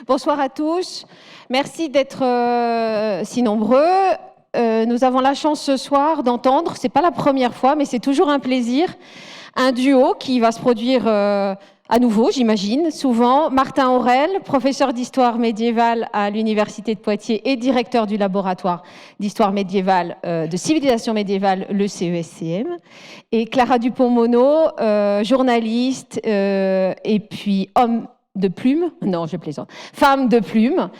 Bonsoir à tous. Merci d'être si nombreux. Nous avons la chance ce soir d'entendre, c'est pas la première fois, mais c'est toujours un plaisir, un duo qui va se produire à nouveau, j'imagine, souvent. Martin Aurel, professeur d'histoire médiévale à l'Université de Poitiers et directeur du laboratoire d'histoire médiévale, de civilisation médiévale, le CESCM. Et Clara Dupont-Mono, journaliste et puis homme de plume, non, je plaisante, femme de plume.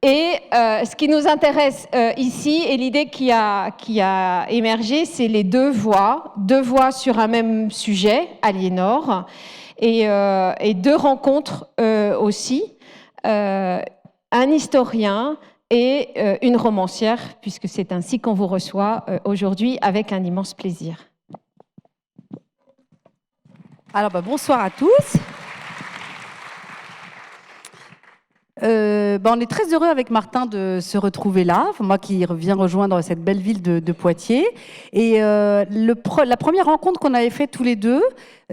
Et ce qui nous intéresse ici, et l'idée qui a émergé, c'est les deux voix sur un même sujet, Aliénor, et deux rencontres aussi, un historien et une romancière, puisque c'est ainsi qu'on vous reçoit aujourd'hui avec un immense plaisir. Alors, bonsoir à tous. On est très heureux avec Martin de se retrouver là, moi qui viens rejoindre cette belle ville de Poitiers. Et la première rencontre qu'on avait faite tous les deux,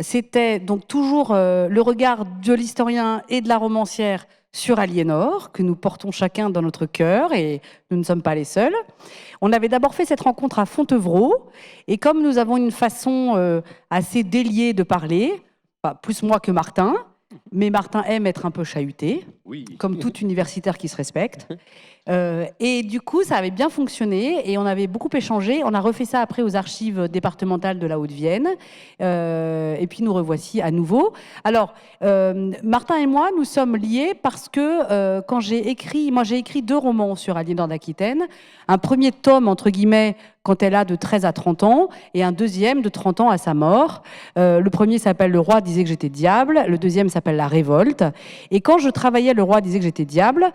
c'était donc toujours le regard de l'historien et de la romancière sur Aliénor, que nous portons chacun dans notre cœur, et nous ne sommes pas les seuls. On avait d'abord fait cette rencontre à Fontevraud, et comme nous avons une façon assez déliée de parler, plus moi que Martin, mais Martin aime être un peu chahuté, oui, comme tout universitaire qui se respecte. Et du coup, ça avait bien fonctionné et on avait beaucoup échangé. On a refait ça après aux archives départementales de la Haute-Vienne. Et puis nous revoici à nouveau. Alors, Martin et moi, nous sommes liés parce que quand j'ai écrit 2 romans sur Aliénor d'Aquitaine. Un premier tome, entre guillemets, quand elle a de 13 à 30 ans, et un deuxième de 30 ans à sa mort. Le premier s'appelle « Le roi disait que j'étais diable », le deuxième s'appelle « La révolte ». Et quand je travaillais « Le roi disait que j'étais diable »,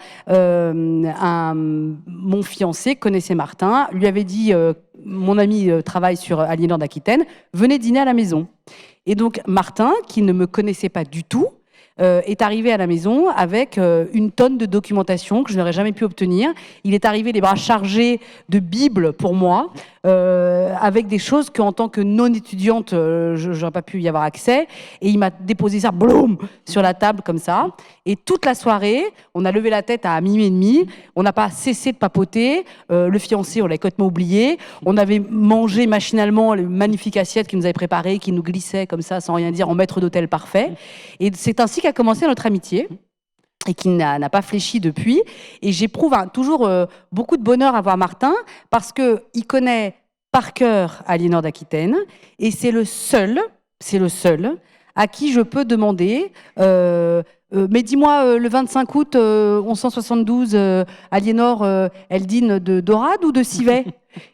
mon fiancé connaissait Martin, lui avait dit mon ami travaille sur Aliénor d'Aquitaine, venez dîner à la maison. Et donc Martin, qui ne me connaissait pas du tout, est arrivé à la maison avec une tonne de documentation que je n'aurais jamais pu obtenir. Il est arrivé les bras chargés de Bible pour moi, avec des choses qu'en tant que non-étudiante, je n'aurais pas pu y avoir accès. Et il m'a déposé ça, boum, sur la table comme ça. Et toute la soirée, on a levé la tête à minuit et demi. On n'a pas cessé de papoter. Le fiancé, on l'a complètement oublié. On avait mangé machinalement les magnifiques assiettes qu'il nous avait préparées, qui nous glissaient comme ça, sans rien dire, en maître d'hôtel parfait. Et c'est ainsi qu'a commencé notre amitié, et qui n'a pas fléchi depuis. Et j'éprouve toujours beaucoup de bonheur à voir Martin, parce qu'il connaît par cœur Aliénor d'Aquitaine, et c'est le seul à qui je peux demander mais dis-moi, le 25 août 1172, Aliénor, elle dîne de dorade ou de civet?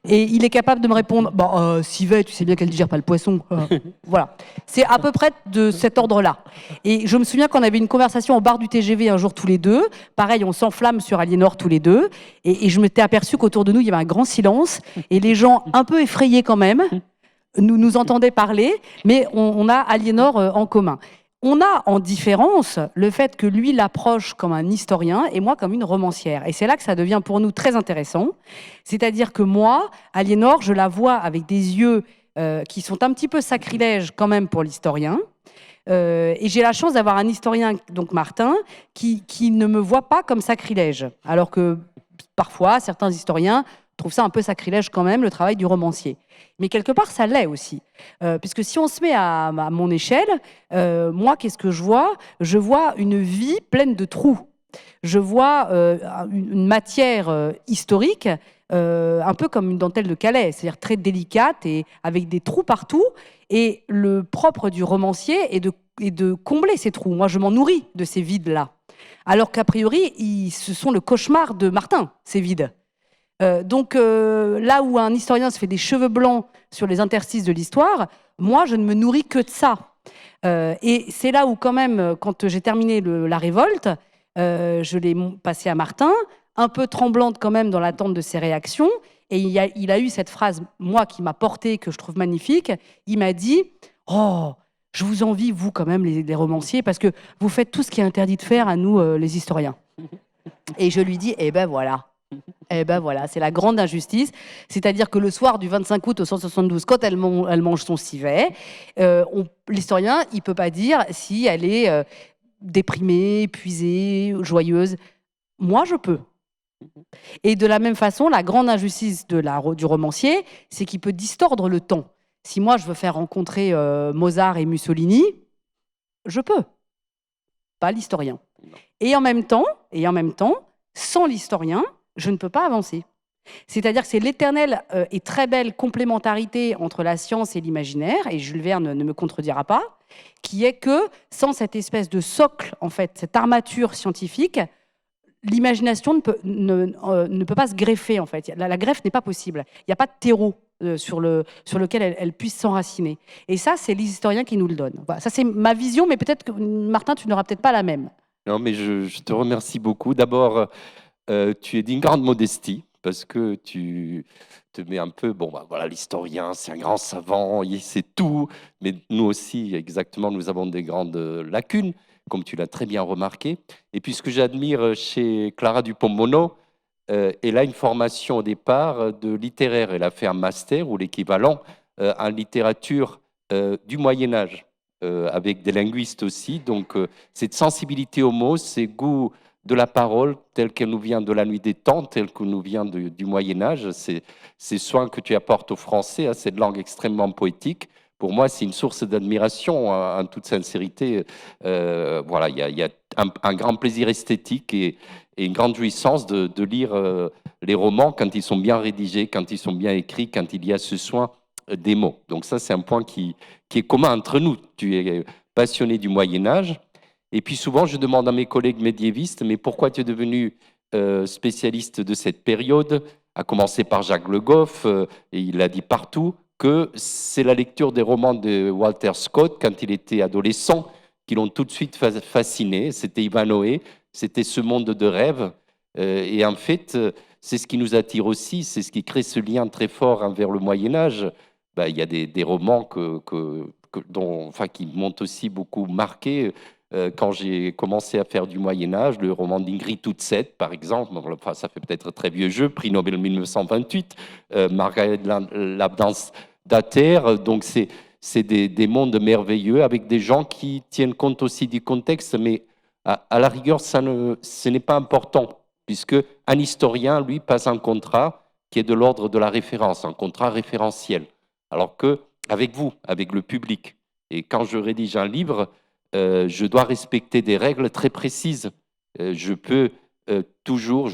Et il est capable de me répondre, civet, tu sais bien qu'elle ne digère pas le poisson. Voilà. C'est à peu près de cet ordre-là. Et je me souviens qu'on avait une conversation au bar du TGV un jour tous les deux. Pareil, on s'enflamme sur Aliénor tous les deux. Et je m'étais aperçu qu'autour de nous, il y avait un grand silence. Et les gens, un peu effrayés quand même, nous entendaient parler. Mais on a Aliénor en commun. On a en différence le fait que lui l'approche comme un historien et moi comme une romancière. Et c'est là que ça devient pour nous très intéressant. C'est-à-dire que moi, Aliénor, je la vois avec des yeux qui sont un petit peu sacrilèges quand même pour l'historien. Et j'ai la chance d'avoir un historien, donc Martin, qui ne me voit pas comme sacrilège. Alors que parfois, certains historiens trouvent ça un peu sacrilège quand même, le travail du romancier. Mais quelque part, ça l'est aussi. Puisque si on se met à mon échelle, moi, qu'est-ce que je vois? Je vois une vie pleine de trous. Je vois une matière historique, un peu comme une dentelle de Calais, c'est-à-dire très délicate et avec des trous partout. Et le propre du romancier est de combler ces trous. Moi, je m'en nourris de ces vides-là. Alors qu'a priori, ce sont le cauchemar de Martin, ces vides. Donc là où un historien se fait des cheveux blancs sur les interstices de l'histoire, moi je ne me nourris que de ça. Et c'est là où quand même, quand j'ai terminé La Révolte, je l'ai passé à Martin, un peu tremblante quand même dans l'attente de ses réactions, et il a eu cette phrase, moi qui m'a portée, que je trouve magnifique. Il m'a dit « Oh, je vous envie, vous quand même les romanciers, parce que vous faites tout ce qui est interdit de faire à nous les historiens. » Et je lui dis « Eh ben voilà. » Eh ben voilà, c'est la grande injustice. C'est-à-dire que le soir du 25 août au 172, quand elle mange son civet, l'historien, il ne peut pas dire si elle est déprimée, épuisée, joyeuse. Moi, je peux. Et de la même façon, la grande injustice du romancier, c'est qu'il peut distordre le temps. Si moi, je veux faire rencontrer Mozart et Mussolini, je peux. Pas l'historien. Et en même temps, sans l'historien, je ne peux pas avancer. C'est-à-dire que c'est l'éternelle et très belle complémentarité entre la science et l'imaginaire, et Jules Verne ne me contredira pas, qui est que sans cette espèce de socle, en fait, cette armature scientifique, l'imagination ne peut pas se greffer, en fait. La greffe n'est pas possible. Il n'y a pas de terreau sur lequel elle puisse s'enraciner. Et ça, c'est les historiens qui nous le donnent. Voilà, ça, c'est ma vision, mais peut-être que, Martin, tu n'auras peut-être pas la même. Non, mais je te remercie beaucoup. D'abord, tu es d'une grande modestie parce que tu te mets un peu, bon, bah, voilà, l'historien, c'est un grand savant, il sait tout, mais nous aussi, exactement, nous avons des grandes lacunes, comme tu l'as très bien remarqué. Et puis, ce que j'admire chez Clara Dupont-Moreau, elle a une formation au départ de littéraire. Elle a fait un master ou l'équivalent en littérature du Moyen-Âge, avec des linguistes aussi. Donc, cette sensibilité aux mots, ces goûts de la parole, telle qu'elle nous vient de la nuit des temps, telle qu'elle nous vient du Moyen-Âge, ces soins que tu apportes au français, à cette langue extrêmement poétique, pour moi, c'est une source d'admiration, en toute sincérité. Voilà, il y a un grand plaisir esthétique et une grande jouissance de lire les romans quand ils sont bien rédigés, quand ils sont bien écrits, quand il y a ce soin des mots. Donc ça, c'est un point qui est commun entre nous. Tu es passionné du Moyen-Âge. Et puis souvent, je demande à mes collègues médiévistes, mais pourquoi tu es devenu spécialiste de cette période, à commencer par Jacques Le Goff, et il l'a dit partout, que c'est la lecture des romans de Walter Scott quand il était adolescent qui l'ont tout de suite fasciné. C'était Ivanhoé, c'était ce monde de rêve. Et en fait, c'est ce qui nous attire aussi, c'est ce qui crée ce lien très fort envers le Moyen-Âge. Ben, il y a des romans qui m'ont aussi beaucoup marqué. Quand j'ai commencé à faire du Moyen-Âge, le roman d'Ingrid Tutset, par exemple, enfin, ça fait peut-être très vieux jeu, prix Nobel 1928, Margaret Laplace d'Ater, donc c'est des mondes merveilleux avec des gens qui tiennent compte aussi du contexte, mais à la rigueur, ce n'est pas important, puisque un historien, lui, passe un contrat qui est de l'ordre de la référence, un contrat référentiel, alors que avec vous, avec le public, et quand je rédige un livre, je dois respecter des règles très précises. Je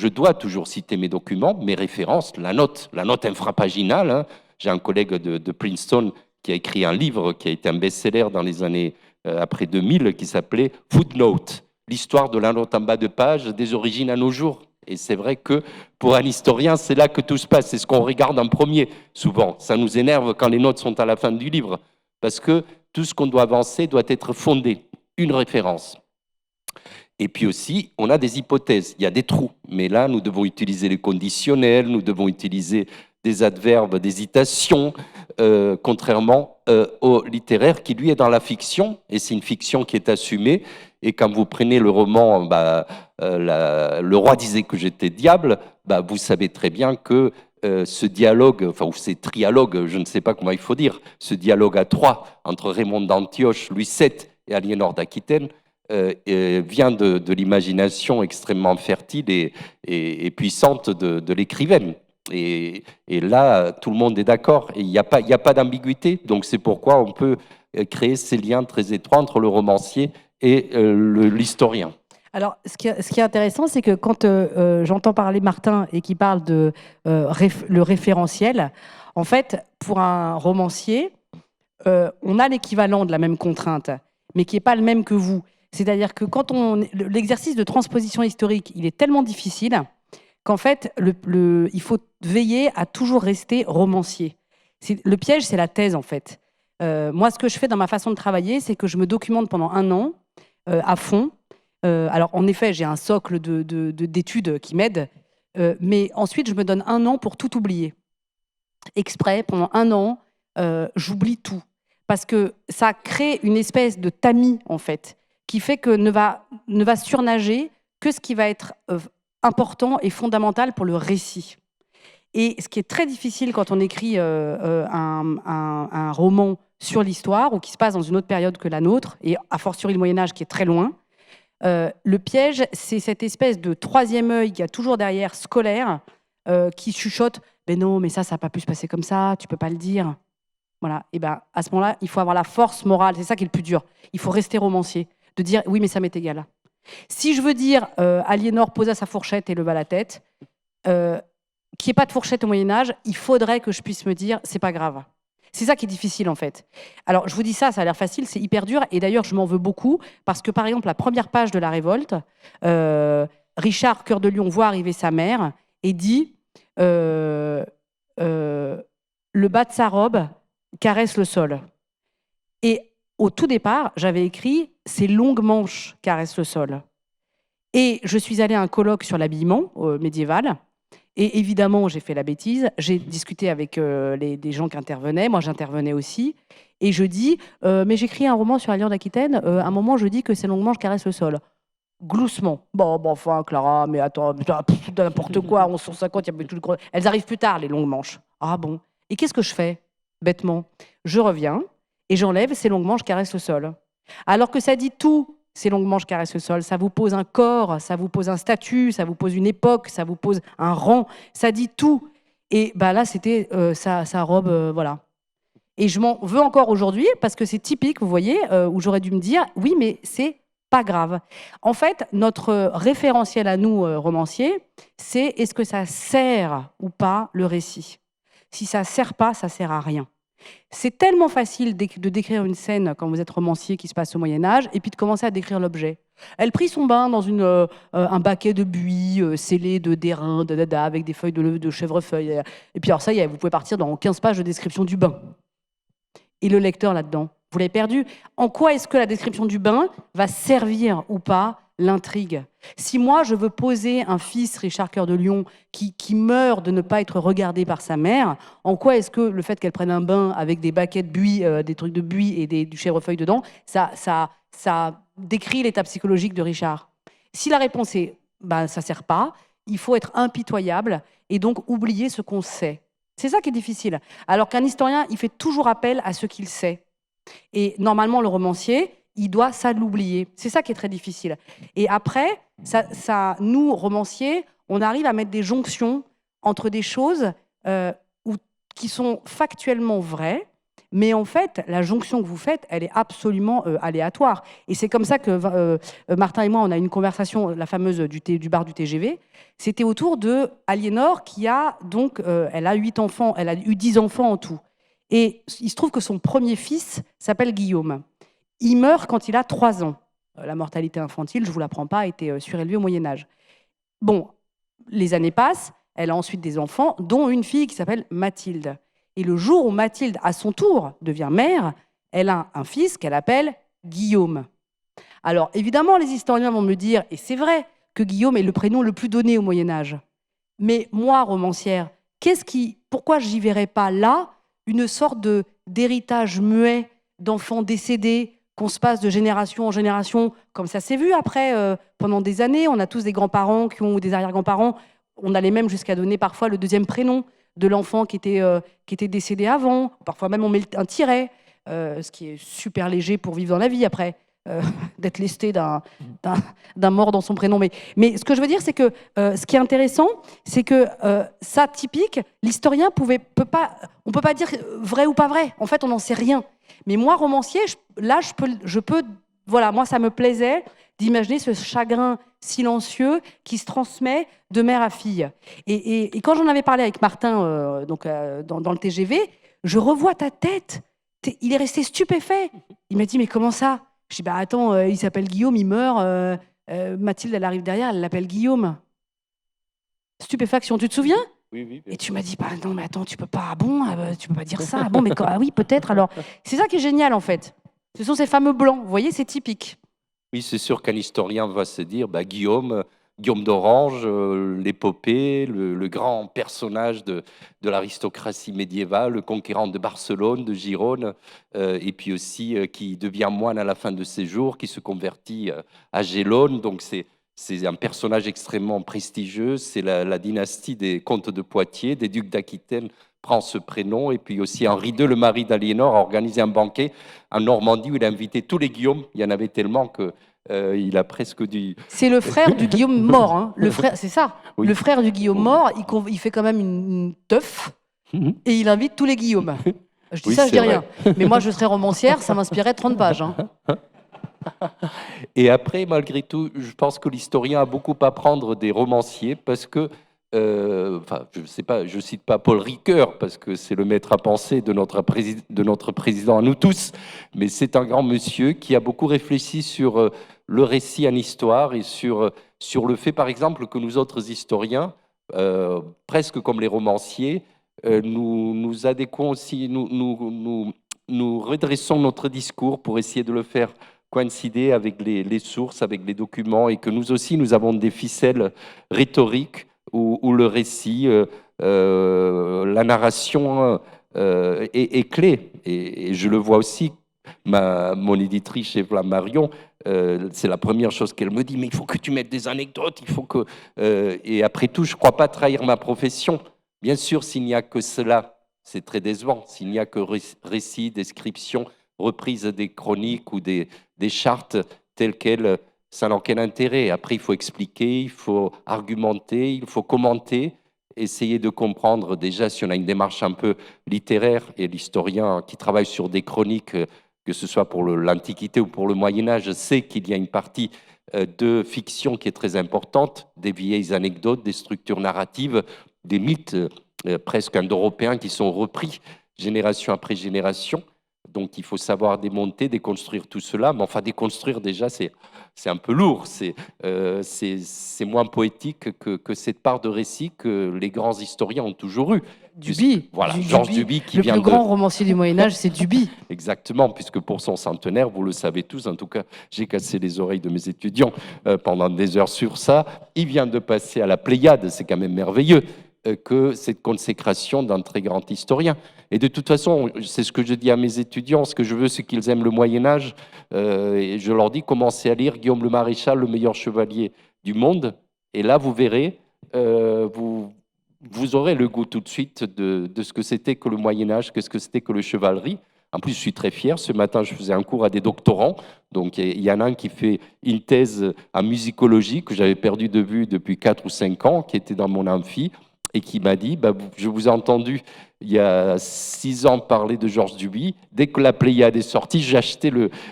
dois toujours citer mes documents, mes références, la note infrapaginale. Hein. J'ai un collègue de Princeton qui a écrit un livre qui a été un best-seller dans les années après 2000 qui s'appelait Footnote, l'histoire de la note en bas de page des origines à nos jours. Et c'est vrai que pour un historien, c'est là que tout se passe. C'est ce qu'on regarde en premier, souvent. Ça nous énerve quand les notes sont à la fin du livre, parce que tout ce qu'on doit avancer doit être fondé, une référence. Et puis aussi, on a des hypothèses, il y a des trous. Mais là, nous devons utiliser les conditionnels, nous devons utiliser des adverbes d'hésitation, contrairement au littéraire qui, lui, est dans la fiction, et c'est une fiction qui est assumée. Et quand vous prenez le roman Le roi disait que j'étais diable, vous savez très bien que ce dialogue, enfin, ou ces trialogues, je ne sais pas comment il faut dire, ce dialogue à trois entre Raymond d'Antioche, Louis VII et Aliénor d'Aquitaine, vient de l'imagination extrêmement fertile et puissante de l'écrivaine. Et là, tout le monde est d'accord, et il n'y a pas d'ambiguïté, donc c'est pourquoi on peut créer ces liens très étroits entre le romancier et l'historien. Alors, ce qui est intéressant, c'est que quand j'entends parler Martin et qu'il parle de le référentiel, en fait, pour un romancier, on a l'équivalent de la même contrainte, mais qui n'est pas le même que vous. C'est-à-dire que quand l'exercice de transposition historique, il est tellement difficile qu'en fait, il faut veiller à toujours rester romancier. Le piège, c'est la thèse, en fait. Moi, ce que je fais dans ma façon de travailler, c'est que je me documente pendant 1 an à fond. Alors, en effet, j'ai un socle d'études qui m'aide, mais ensuite, je me donne 1 an pour tout oublier. Exprès, pendant 1 an, j'oublie tout. Parce que ça crée une espèce de tamis, en fait, qui fait que ne va surnager que ce qui va être important et fondamental pour le récit. Et ce qui est très difficile quand on écrit un roman sur l'histoire ou qui se passe dans une autre période que la nôtre, et a fortiori le Moyen-Âge qui est très loin, Le piège, c'est cette espèce de troisième œil qu'il y a toujours derrière, scolaire, qui chuchote « Mais non, mais ça n'a pas pu se passer comme ça, tu peux pas le dire. » Voilà. Et ben, à ce moment-là, il faut avoir la force morale. C'est ça qui est le plus dur. Il faut rester romancier, de dire « Oui, mais ça m'est égal. » Si je veux dire Aliénor posa sa fourchette et leva la tête, qu'il n'y ait pas de fourchette au Moyen-Âge, il faudrait que je puisse me dire « C'est pas grave. » C'est ça qui est difficile, en fait. Alors, je vous dis ça a l'air facile, c'est hyper dur. Et d'ailleurs, je m'en veux beaucoup, parce que, par exemple, la première page de la Révolte, Richard, cœur de lion, voit arriver sa mère et dit le bas de sa robe caresse le sol. Et au tout départ, j'avais écrit « Ses longues manches caressent le sol ». Et je suis allée à un colloque sur l'habillement médiéval. Et évidemment, j'ai fait la bêtise. J'ai discuté avec des gens qui intervenaient. Moi, j'intervenais aussi. Et je dis, mais j'écris un roman sur Alliance d'Aquitaine. À un moment, je dis que ces longues manches caressent le sol. Gloussement. Bon, enfin, Clara, mais attends, n'importe quoi. 1150, il y a tout le gros. Elles arrivent plus tard, les longues manches. Ah bon. Et qu'est-ce que je fais, bêtement? Je reviens et j'enlève ces longues manches caressent le sol. Alors que ça dit tout. Ces longues manches caressent le sol, ça vous pose un corps, ça vous pose un statut, ça vous pose une époque, ça vous pose un rang, ça dit tout. Et bah là, c'était sa robe, voilà. Et je m'en veux encore aujourd'hui, parce que c'est typique, vous voyez, où j'aurais dû me dire, oui, mais c'est pas grave. En fait, notre référentiel à nous, romanciers, c'est est-ce que ça sert ou pas le récit? Si ça sert pas, ça sert à rien. C'est tellement facile de décrire une scène quand vous êtes romancier qui se passe au Moyen-Âge et puis de commencer à décrire l'objet. Elle prit son bain dans un baquet de buis scellé de d'airain, avec des feuilles de chèvrefeuille. Et puis alors ça y est, vous pouvez partir dans 15 pages de description du bain. Et le lecteur là-dedans, vous l'avez perdu. En quoi est-ce que la description du bain va servir ou pas l'intrigue? Si moi, je veux poser un fils, Richard Cœur de Lion, qui meurt de ne pas être regardé par sa mère, en quoi est-ce que le fait qu'elle prenne un bain avec des baquets de buis, des trucs de buis et du chèvrefeuille dedans, ça décrit l'état psychologique de Richard? Si la réponse est ben, ça ne sert pas, il faut être impitoyable et donc oublier ce qu'on sait. C'est ça qui est difficile. Alors qu'un historien, il fait toujours appel à ce qu'il sait. Et normalement, le romancier, il doit ça l'oublier. C'est ça qui est très difficile. Et après, nous, romanciers, on arrive à mettre des jonctions entre des choses qui sont factuellement vraies, mais en fait, la jonction que vous faites, elle est absolument aléatoire. Et c'est comme ça que Martin et moi, on a une conversation, la fameuse du bar du TGV. C'était autour de Aliénor, qui a donc, elle a 8 enfants, elle a eu 10 enfants en tout. Et il se trouve que son premier fils s'appelle Guillaume. Il meurt quand il a 3 ans. La mortalité infantile, je ne vous l'apprends pas, a été surélevée au Moyen-Âge. Bon, les années passent, elle a ensuite des enfants, dont une fille qui s'appelle Mathilde. Et le jour où Mathilde, à son tour, devient mère, elle a un fils qu'elle appelle Guillaume. Alors, évidemment, les historiens vont me dire, et c'est vrai, que Guillaume est le prénom le plus donné au Moyen-Âge. Mais moi, romancière, pourquoi j'y verrais pas là une sorte d'héritage muet d'enfants décédés qu'on se passe de génération en génération, comme ça s'est vu après, pendant des années. On a tous des grands-parents ou des arrière-grands-parents. On allait même jusqu'à donner parfois le deuxième prénom de l'enfant qui était décédé avant. Parfois même, on met un tiret, ce qui est super léger pour vivre dans la vie après, d'être lesté d'un mort dans son prénom. Mais ce que je veux dire, c'est que ce qui est intéressant, c'est que ça, typique, l'historien on peut pas dire vrai ou pas vrai. En fait, on n'en sait rien. Mais moi, romancier, je peux, voilà, moi, ça me plaisait d'imaginer ce chagrin silencieux qui se transmet de mère à fille. Et quand j'en avais parlé avec Martin dans le TGV, je revois ta tête. Il est resté stupéfait. Il m'a dit, mais comment ça? Je dis, bah attends, il s'appelle Guillaume, il meurt. Mathilde, elle arrive derrière, elle l'appelle Guillaume. Stupéfaction, tu te souviens? Oui. Et tu m'as dit, bah non, mais attends, tu peux pas, tu peux pas dire ça. Bon, mais oui, peut-être. Alors, c'est ça qui est génial, en fait. Ce sont ces fameux blancs. Vous voyez, c'est typique. Oui, c'est sûr qu'un historien va se dire, bah, Guillaume d'Orange, l'épopée, le grand personnage de l'aristocratie médiévale, le conquérant de Barcelone, de Girone, et puis aussi qui devient moine à la fin de ses jours, qui se convertit à Gélone. Donc c'est un personnage extrêmement prestigieux. C'est la dynastie des comtes de Poitiers, des ducs d'Aquitaine prend ce prénom. Et puis aussi Henri II, le mari d'Aliénor, a organisé un banquet en Normandie où il a invité tous les Guillaumes. Il y en avait tellement que Il a presque du... C'est le frère du Guillaume mort, hein. Le frère, c'est ça. Oui. Le frère du Guillaume mort, il fait quand même une teuf et il invite tous les Guillaumes. Je dis Oui, ça, je c'est dis rien. Mais moi, je serais romancière, ça m'inspirait 30 pages. Hein. Et après, malgré tout, je pense que l'historien a beaucoup à apprendre des romanciers parce que, enfin, je sais pas, je cite pas Paul Ricoeur parce que c'est le maître à penser de notre président à nous tous, mais c'est un grand monsieur qui a beaucoup réfléchi sur le récit en histoire et sur le fait, par exemple, que nous autres historiens, presque comme les romanciers, nous adéquons aussi, nous redressons notre discours pour essayer de le faire coïncider avec les sources, avec les documents, et que nous aussi, nous avons des ficelles rhétoriques où le récit, la narration est clé. Et je le vois aussi, mon éditrice, Evla Marion, c'est la première chose qu'elle me dit, mais il faut que tu mettes des anecdotes, il faut que... et après tout, je ne crois pas trahir ma profession. Bien sûr, s'il n'y a que cela, c'est très décevant. S'il n'y a que récits, descriptions, reprises des chroniques ou des chartes telles quelles, ça n'a aucun intérêt. Après, il faut expliquer, il faut argumenter, il faut commenter, essayer de comprendre. Déjà, si on a une démarche un peu littéraire, et l'historien qui travaille sur des chroniques, que ce soit pour l'Antiquité ou pour le Moyen-Âge, sait qu'il y a une partie de fiction qui est très importante, des vieilles anecdotes, des structures narratives, des mythes presque indo-européens qui sont repris génération après génération. Donc, il faut savoir démonter, déconstruire tout cela. Mais enfin, déconstruire, déjà, c'est un peu lourd. C'est moins poétique que cette part de récit que les grands historiens ont toujours eu. Duby. Voilà, Georges Duby qui vient le plus grand romancier du Moyen-Âge, c'est Duby. Exactement, puisque pour son centenaire, vous le savez tous, en tout cas, j'ai cassé les oreilles de mes étudiants pendant des heures sur ça. Il vient de passer à la Pléiade, c'est quand même merveilleux que cette consécration d'un très grand historien. Et de toute façon, c'est ce que je dis à mes étudiants, ce que je veux, c'est qu'ils aiment le Moyen-Âge. Et je leur dis, commencez à lire Guillaume le Maréchal, le meilleur chevalier du monde. Et là, vous verrez, vous aurez le goût tout de suite de ce que c'était que le Moyen-Âge, que ce que c'était que le chevalerie. En plus, je suis très fier. Ce matin, je faisais un cours à des doctorants. Donc, il y en a un qui fait une thèse en musicologie que j'avais perdu de vue depuis 4 ou 5 ans, qui était dans mon amphi, et qui m'a dit, je vous ai entendu il y a 6 ans parler de Georges Duby. Dès que la Pléiade est sortie, j'ai acheté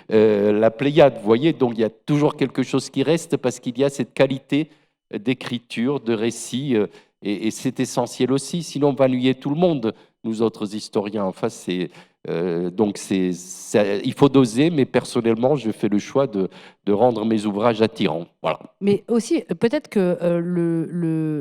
la Pléiade. Vous voyez, donc il y a toujours quelque chose qui reste parce qu'il y a cette qualité d'écriture, de récit, et c'est essentiel aussi. Sinon, on va ennuyer tout le monde, nous autres historiens. Enfin, donc il faut doser, mais personnellement, je fais le choix de rendre mes ouvrages attirants. Voilà. Mais aussi, peut-être que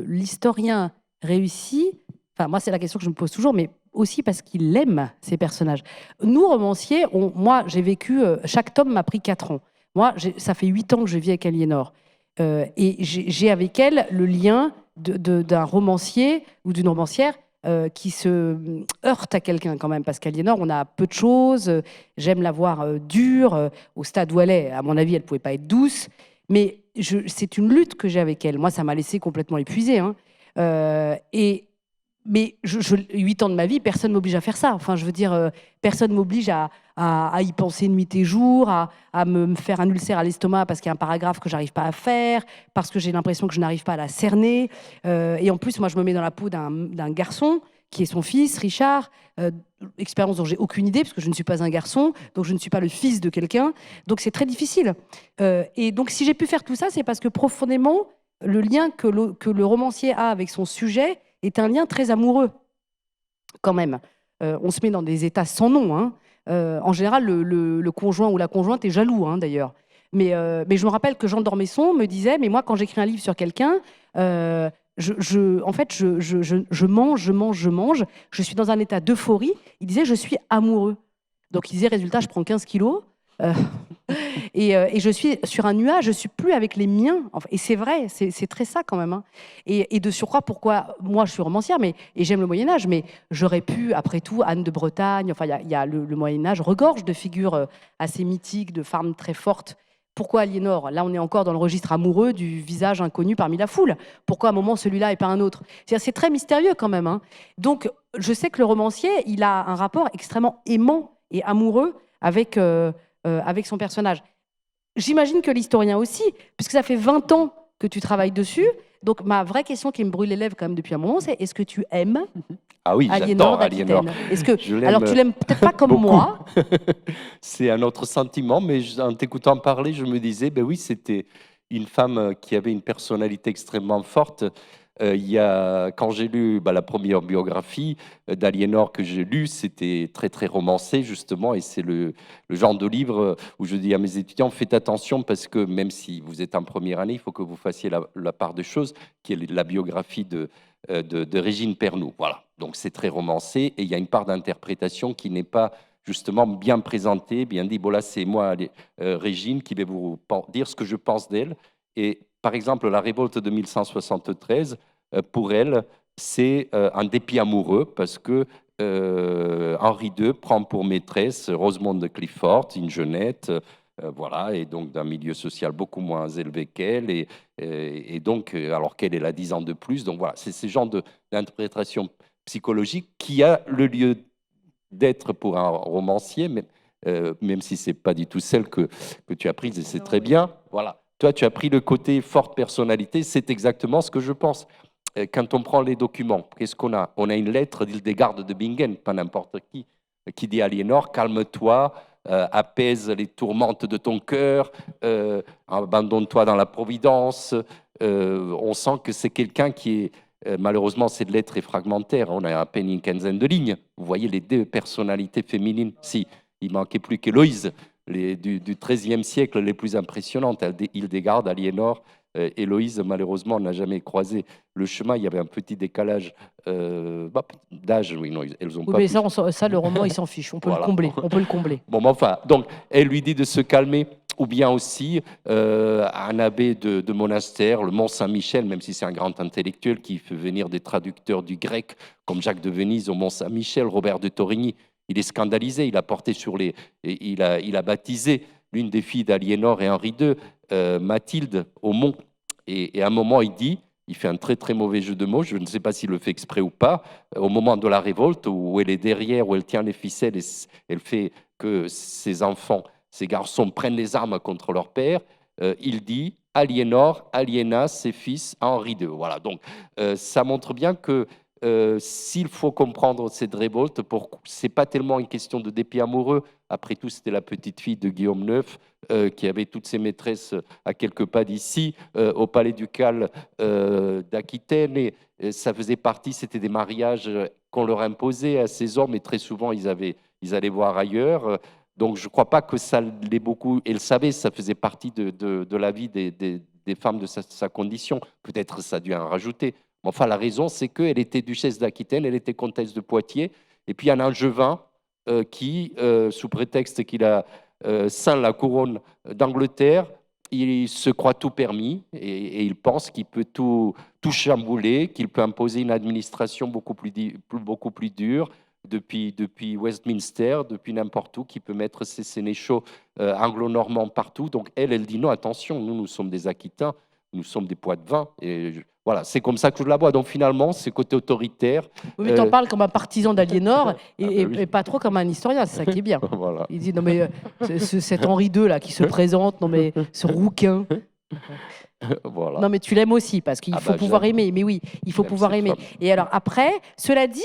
l'historien réussit, enfin moi c'est la question que je me pose toujours, mais aussi parce qu'il aime ses personnages. Nous, romanciers, moi j'ai vécu, chaque tome m'a pris 4 ans. Moi, ça fait 8 ans que je vis avec Aliénor. Et j'ai avec elle le lien d'un romancier ou d'une romancière qui se heurte à quelqu'un quand même, parce qu'Aliénor, on a peu de choses, j'aime la voir dure, au stade où elle est, à mon avis, elle ne pouvait pas être douce, mais c'est une lutte que j'ai avec elle. Moi, ça m'a laissé complètement épuisée, hein. Mais 8 ans de ma vie, personne ne m'oblige à faire ça. Enfin, je veux dire, personne ne m'oblige à y penser nuit et jour, à me faire un ulcère à l'estomac parce qu'il y a un paragraphe que je n'arrive pas à faire, parce que j'ai l'impression que je n'arrive pas à la cerner. Et en plus, moi, je me mets dans la peau d'un garçon qui est son fils, Richard, expérience dont j'ai aucune idée, parce que je ne suis pas un garçon, donc je ne suis pas le fils de quelqu'un. Donc c'est très difficile. Et donc si j'ai pu faire tout ça, c'est parce que profondément, le lien que le romancier a avec son sujet est un lien très amoureux, quand même. On se met dans des états sans nom, hein. En général, le conjoint ou la conjointe est jaloux, hein, d'ailleurs. Mais je me rappelle que Jean d'Ormesson me disait, mais moi, quand j'écris un livre sur quelqu'un, en fait, je mange. Je suis dans un état d'euphorie. Il disait, je suis amoureux. Donc, il disait, résultat, je prends 15 kilos. Et je suis sur un nuage, je ne suis plus avec les miens. Enfin, et c'est vrai, c'est très ça quand même, hein. Et de surcroît, pourquoi moi je suis romancière et j'aime le Moyen-Âge, mais j'aurais pu, après tout, Anne de Bretagne, enfin, il y a le Moyen-Âge regorge de figures assez mythiques, de femmes très fortes. Pourquoi Aliénor? Là, on est encore dans le registre amoureux du visage inconnu parmi la foule. Pourquoi à un moment celui-là et pas un autre? C'est très mystérieux quand même, hein. Donc, je sais que le romancier, il a un rapport extrêmement aimant et amoureux avec son personnage. j'imagine que l'historien aussi, puisque ça fait 20 ans que tu travailles dessus. Donc, ma vraie question qui me brûle les lèvres quand même depuis un moment, c'est est-ce que tu aimes Ah oui, Aliénor j'adore Aliénor. d'Aquitaine? Est-ce que, Je l'aime alors, tu l'aimes peut-être pas comme beaucoup. moi. C'est un autre sentiment, mais en t'écoutant parler, je me disais, ben oui, c'était une femme qui avait une personnalité extrêmement forte. Quand j'ai lu la première biographie d'Aliénor que j'ai lue, c'était très très romancé justement, et c'est le genre de livre où je dis à mes étudiants, faites attention parce que même si vous êtes en première année, il faut que vous fassiez la part des choses, qui est la biographie de Régine Pernoud. Voilà, donc c'est très romancé, et il y a une part d'interprétation qui n'est pas justement bien présentée, bien dit. Bon là, c'est moi, Régine, qui vais vous dire ce que je pense d'elle. Et par exemple, la révolte de 1173, pour elle, c'est un dépit amoureux parce que Henri II prend pour maîtresse Rosemonde de Clifford, une jeunette, voilà, et donc d'un milieu social beaucoup moins élevé qu'elle, et donc, alors qu'elle a 10 ans de plus. Donc voilà, c'est ce genre d'interprétation psychologique qui a le lieu d'être pour un romancier, même si ce n'est pas du tout celle que tu as prise, et c'est très bien. Voilà. Toi, tu as pris le côté forte personnalité, c'est exactement ce que je pense. Quand on prend les documents, qu'est-ce qu'on a? On a une lettre d'Hildegarde de Bingen, pas n'importe qui dit à Aliénor, calme-toi, apaise les tourmentes de ton cœur, abandonne-toi dans la providence. On sent que c'est quelqu'un qui est... malheureusement, cette lettre est fragmentaire. On a à peine une quinzaine de lignes. Vous voyez les deux personnalités féminines. Si, il manquait plus qu'Héloïse, du XIIIe siècle, les plus impressionnantes. Hildegarde, Aliénor, Héloïse, malheureusement, n'a jamais croisé le chemin. Il y avait un petit décalage d'âge. Oui, non, elles ont Oui, pas mais pu- ça, le roman, il s'en fiche. On peut Voilà. le combler. On peut le combler. Bon, mais enfin, donc, elle lui dit de se calmer, ou bien aussi un abbé de monastère, le Mont Saint-Michel, même si c'est un grand intellectuel qui fait venir des traducteurs du grec, comme Jacques de Venise au Mont Saint-Michel, Robert de Torigny. Il est scandalisé, il a porté il a baptisé l'une des filles d'Aliénor et Henri II, Mathilde, au Mont. Et à un moment, il fait un très très mauvais jeu de mots, je ne sais pas s'il le fait exprès ou pas, au moment de la révolte, où elle est derrière, où elle tient les ficelles, et elle fait que ses enfants, ses garçons prennent les armes contre leur père, il dit Aliénor aliéna ses fils à Henri II. Voilà, donc ça montre bien que s'il faut comprendre cette révolte, ce n'est pas tellement une question de dépit amoureux. Après tout, c'était la petite fille de Guillaume IX qui avait toutes ses maîtresses à quelques pas d'ici, au palais ducal d'Aquitaine. Et ça faisait partie, c'était des mariages qu'on leur imposait à ces hommes, et très souvent, ils allaient voir ailleurs. Donc, je ne crois pas que ça l'ait beaucoup. Elle savait, ça faisait partie de la vie des femmes de sa condition. Peut-être ça a dû en rajouter. Enfin, la raison, c'est qu'elle était duchesse d'Aquitaine, elle était comtesse de Poitiers, et puis il y a un Angevin qui, sous prétexte qu'il a ceint la couronne d'Angleterre, il se croit tout permis, et il pense qu'il peut tout chambouler, qu'il peut imposer une administration beaucoup plus dure, depuis Westminster, depuis n'importe où, qui peut mettre ses sénéchaux anglo-normands partout. Donc elle dit non, attention, nous sommes des Aquitains, nous sommes des Poitevins, et voilà, c'est comme ça que je la vois. Donc finalement, c'est côté autoritaire. Oui, mais tu en parles comme un partisan d'Aliénor et, oui. et pas trop comme un historien, c'est ça qui est bien. Voilà. Il dit non mais cet Henri II là qui se présente, non mais ce rouquin. Voilà. Non mais tu l'aimes aussi parce qu'il faut pouvoir aimer. Mais oui, il faut pouvoir aimer. Et alors après, cela dit,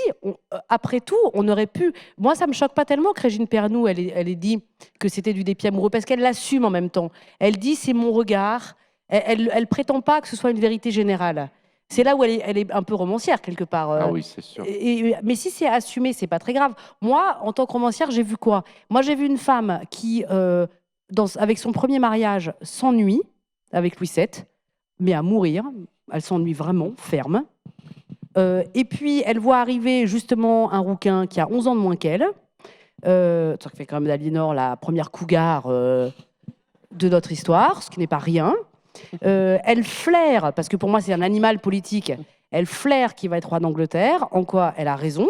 après tout, on aurait pu. Moi, ça me choque pas tellement que Régine Pernoud, elle ait dit que c'était du dépit amoureux parce qu'elle l'assume en même temps. Elle dit c'est mon regard. Elle prétend pas que ce soit une vérité générale. C'est là où elle est un peu romancière quelque part. Ah oui, c'est sûr. Mais si c'est assumé, c'est pas très grave. Moi, en tant que romancière, j'ai vu quoi? Moi, j'ai vu une femme qui, avec son premier mariage, s'ennuie avec Louis VII, mais à mourir. Elle s'ennuie vraiment, ferme. Et puis, elle voit arriver justement un rouquin qui a 11 ans de moins qu'elle. Ça fait quand même d'Aliénor la première cougar de notre histoire, ce qui n'est pas rien. Elle flaire, parce que pour moi c'est un animal politique, elle flaire qu'il va être roi d'Angleterre, en quoi elle a raison,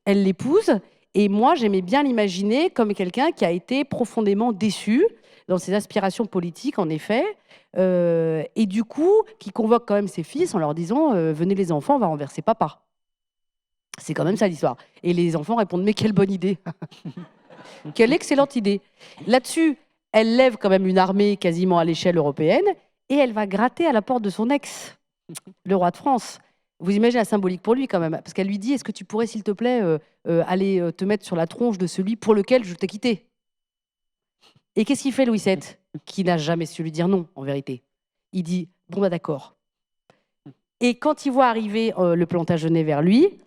elle l'épouse, et moi j'aimais bien l'imaginer comme quelqu'un qui a été profondément déçu dans ses aspirations politiques, en effet, et du coup qui convoque quand même ses fils en leur disant venez les enfants, on va renverser papa. C'est quand même ça l'histoire. Et les enfants répondent mais quelle bonne idée. Quelle excellente idée. Là-dessus, elle lève quand même une armée quasiment à l'échelle européenne et elle va gratter à la porte de son ex, le roi de France. Vous imaginez la symbolique pour lui quand même, parce qu'elle lui dit, est-ce que tu pourrais, s'il te plaît, aller te mettre sur la tronche de celui pour lequel je t'ai quitté? Et qu'est-ce qu'il fait, Louis VII, qui n'a jamais su lui dire non, en vérité? Il dit, bon, bah d'accord. Et quand il voit arriver le Plantagenet vers lui,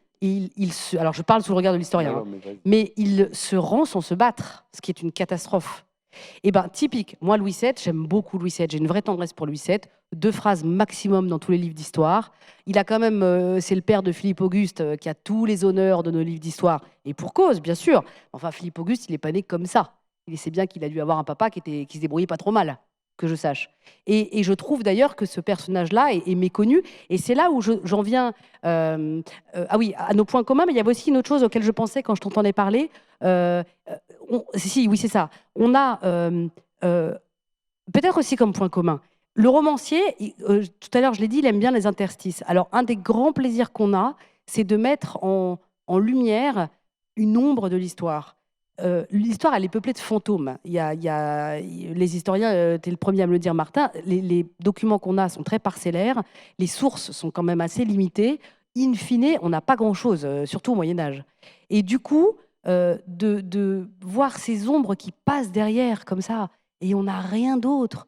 alors je parle sous le regard de l'historien, Non, mais mais il se rend sans se battre, ce qui est une catastrophe. Et bien, typique, moi, Louis VII, j'aime beaucoup Louis VII, j'ai une vraie tendresse pour Louis VII, 2 phrases maximum dans tous les livres d'histoire. Il a quand même, c'est le père de Philippe Auguste, qui a tous les honneurs de nos livres d'histoire, et pour cause, bien sûr. Enfin, Philippe Auguste, il n'est pas né comme ça. Il sait bien qu'il a dû avoir un papa qui se débrouillait pas trop mal, que je sache. Et je trouve d'ailleurs que ce personnage-là est méconnu, et c'est là où j'en viens ah oui, à nos points communs, mais il y avait aussi une autre chose auquel je pensais quand je t'entendais parler. Oui, c'est ça. On a peut-être aussi comme point commun. Le romancier, tout à l'heure je l'ai dit, il aime bien les interstices. Alors un des grands plaisirs qu'on a, c'est de mettre en lumière une ombre de l'histoire. L'histoire, elle est peuplée de fantômes. Il y a les historiens, tu es le premier à me le dire, Martin, les documents qu'on a sont très parcellaires, les sources sont quand même assez limitées. In fine, on n'a pas grand-chose, surtout au Moyen-Âge. Et du coup, de voir ces ombres qui passent derrière comme ça, et on n'a rien d'autre,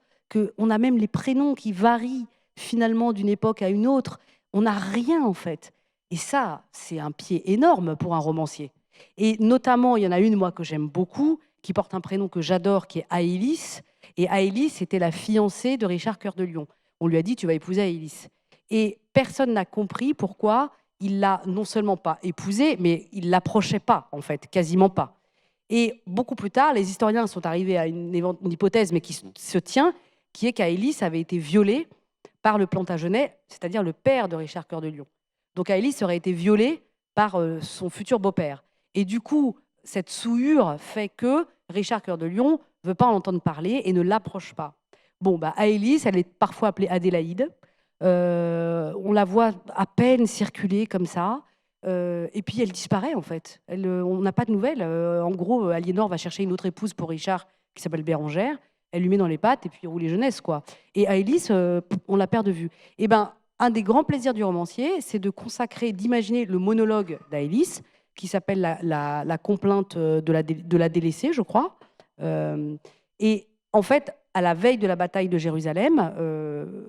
on a même les prénoms qui varient finalement d'une époque à une autre, on n'a rien en fait. Et ça, c'est un pied énorme pour un romancier. Et notamment, il y en a une, moi, que j'aime beaucoup, qui porte un prénom que j'adore, qui est Aélis. Et Aélis était la fiancée de Richard Cœur de Lion. On lui a dit, tu vas épouser Aélis. Et personne n'a compris pourquoi il l'a non seulement pas épousée, mais il l'approchait pas, en fait, quasiment pas. Et beaucoup plus tard, les historiens sont arrivés à une hypothèse, mais qui se tient, qui est qu'Aélis avait été violée par le Plantagenet, c'est-à-dire le père de Richard Cœur de Lion. Donc Aélis aurait été violée par son futur beau-père. Et du coup, cette souillure fait que Richard Cœur de Lion ne veut pas en entendre parler et ne l'approche pas. Bon, bah, Aélis, elle est parfois appelée Adélaïde. On la voit à peine circuler comme ça. Et puis elle disparaît en fait. On n'a pas de nouvelles. En gros, Aliénor va chercher une autre épouse pour Richard qui s'appelle Bérengère. Elle lui met dans les pattes et puis roule les jeunesses, quoi. Et Aélis, on la perd de vue. Et ben, un des grands plaisirs du romancier, c'est de consacrer, d'imaginer le monologue d'Aélis, qui s'appelle la complainte de la délaissée, je crois. Et en fait, à la veille de la bataille de Jérusalem,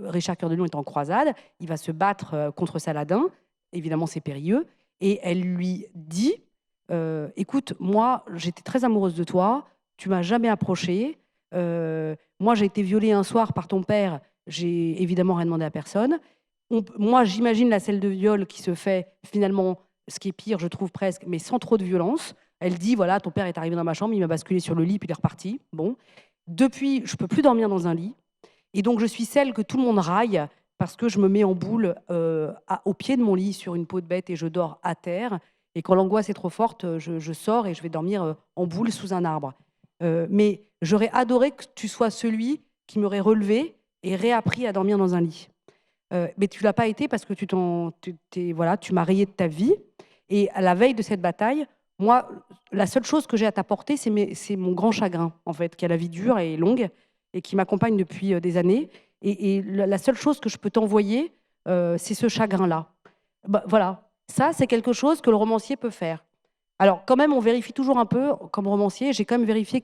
Richard Cœur de Lion est en croisade, il va se battre contre Saladin, évidemment c'est périlleux, et elle lui dit écoute, moi j'étais très amoureuse de toi, tu m'as jamais approchée, moi j'ai été violée un soir par ton père, j'ai évidemment rien demandé à personne. Moi j'imagine la scène de viol qui se fait finalement, ce qui est pire je trouve presque, mais sans trop de violence. Elle dit voilà, ton père est arrivé dans ma chambre, il m'a basculé sur le lit puis il est reparti. Bon. Depuis, je ne peux plus dormir dans un lit. Et donc, je suis celle que tout le monde raille parce que je me mets en boule au pied de mon lit sur une peau de bête et je dors à terre. Et quand l'angoisse est trop forte, je sors et je vais dormir en boule sous un arbre. Mais j'aurais adoré que tu sois celui qui m'aurait relevé et réappris à dormir dans un lit. Mais tu ne l'as pas été parce que tu m'as rayé de ta vie. Et à la veille de cette bataille, moi, la seule chose que j'ai à t'apporter, c'est mon grand chagrin, en fait, qui a la vie dure et longue et qui m'accompagne depuis des années. Et la seule chose que je peux t'envoyer, c'est ce chagrin-là. Bah, voilà, ça, c'est quelque chose que le romancier peut faire. Alors, quand même, on vérifie toujours un peu, comme romancier. J'ai quand même vérifié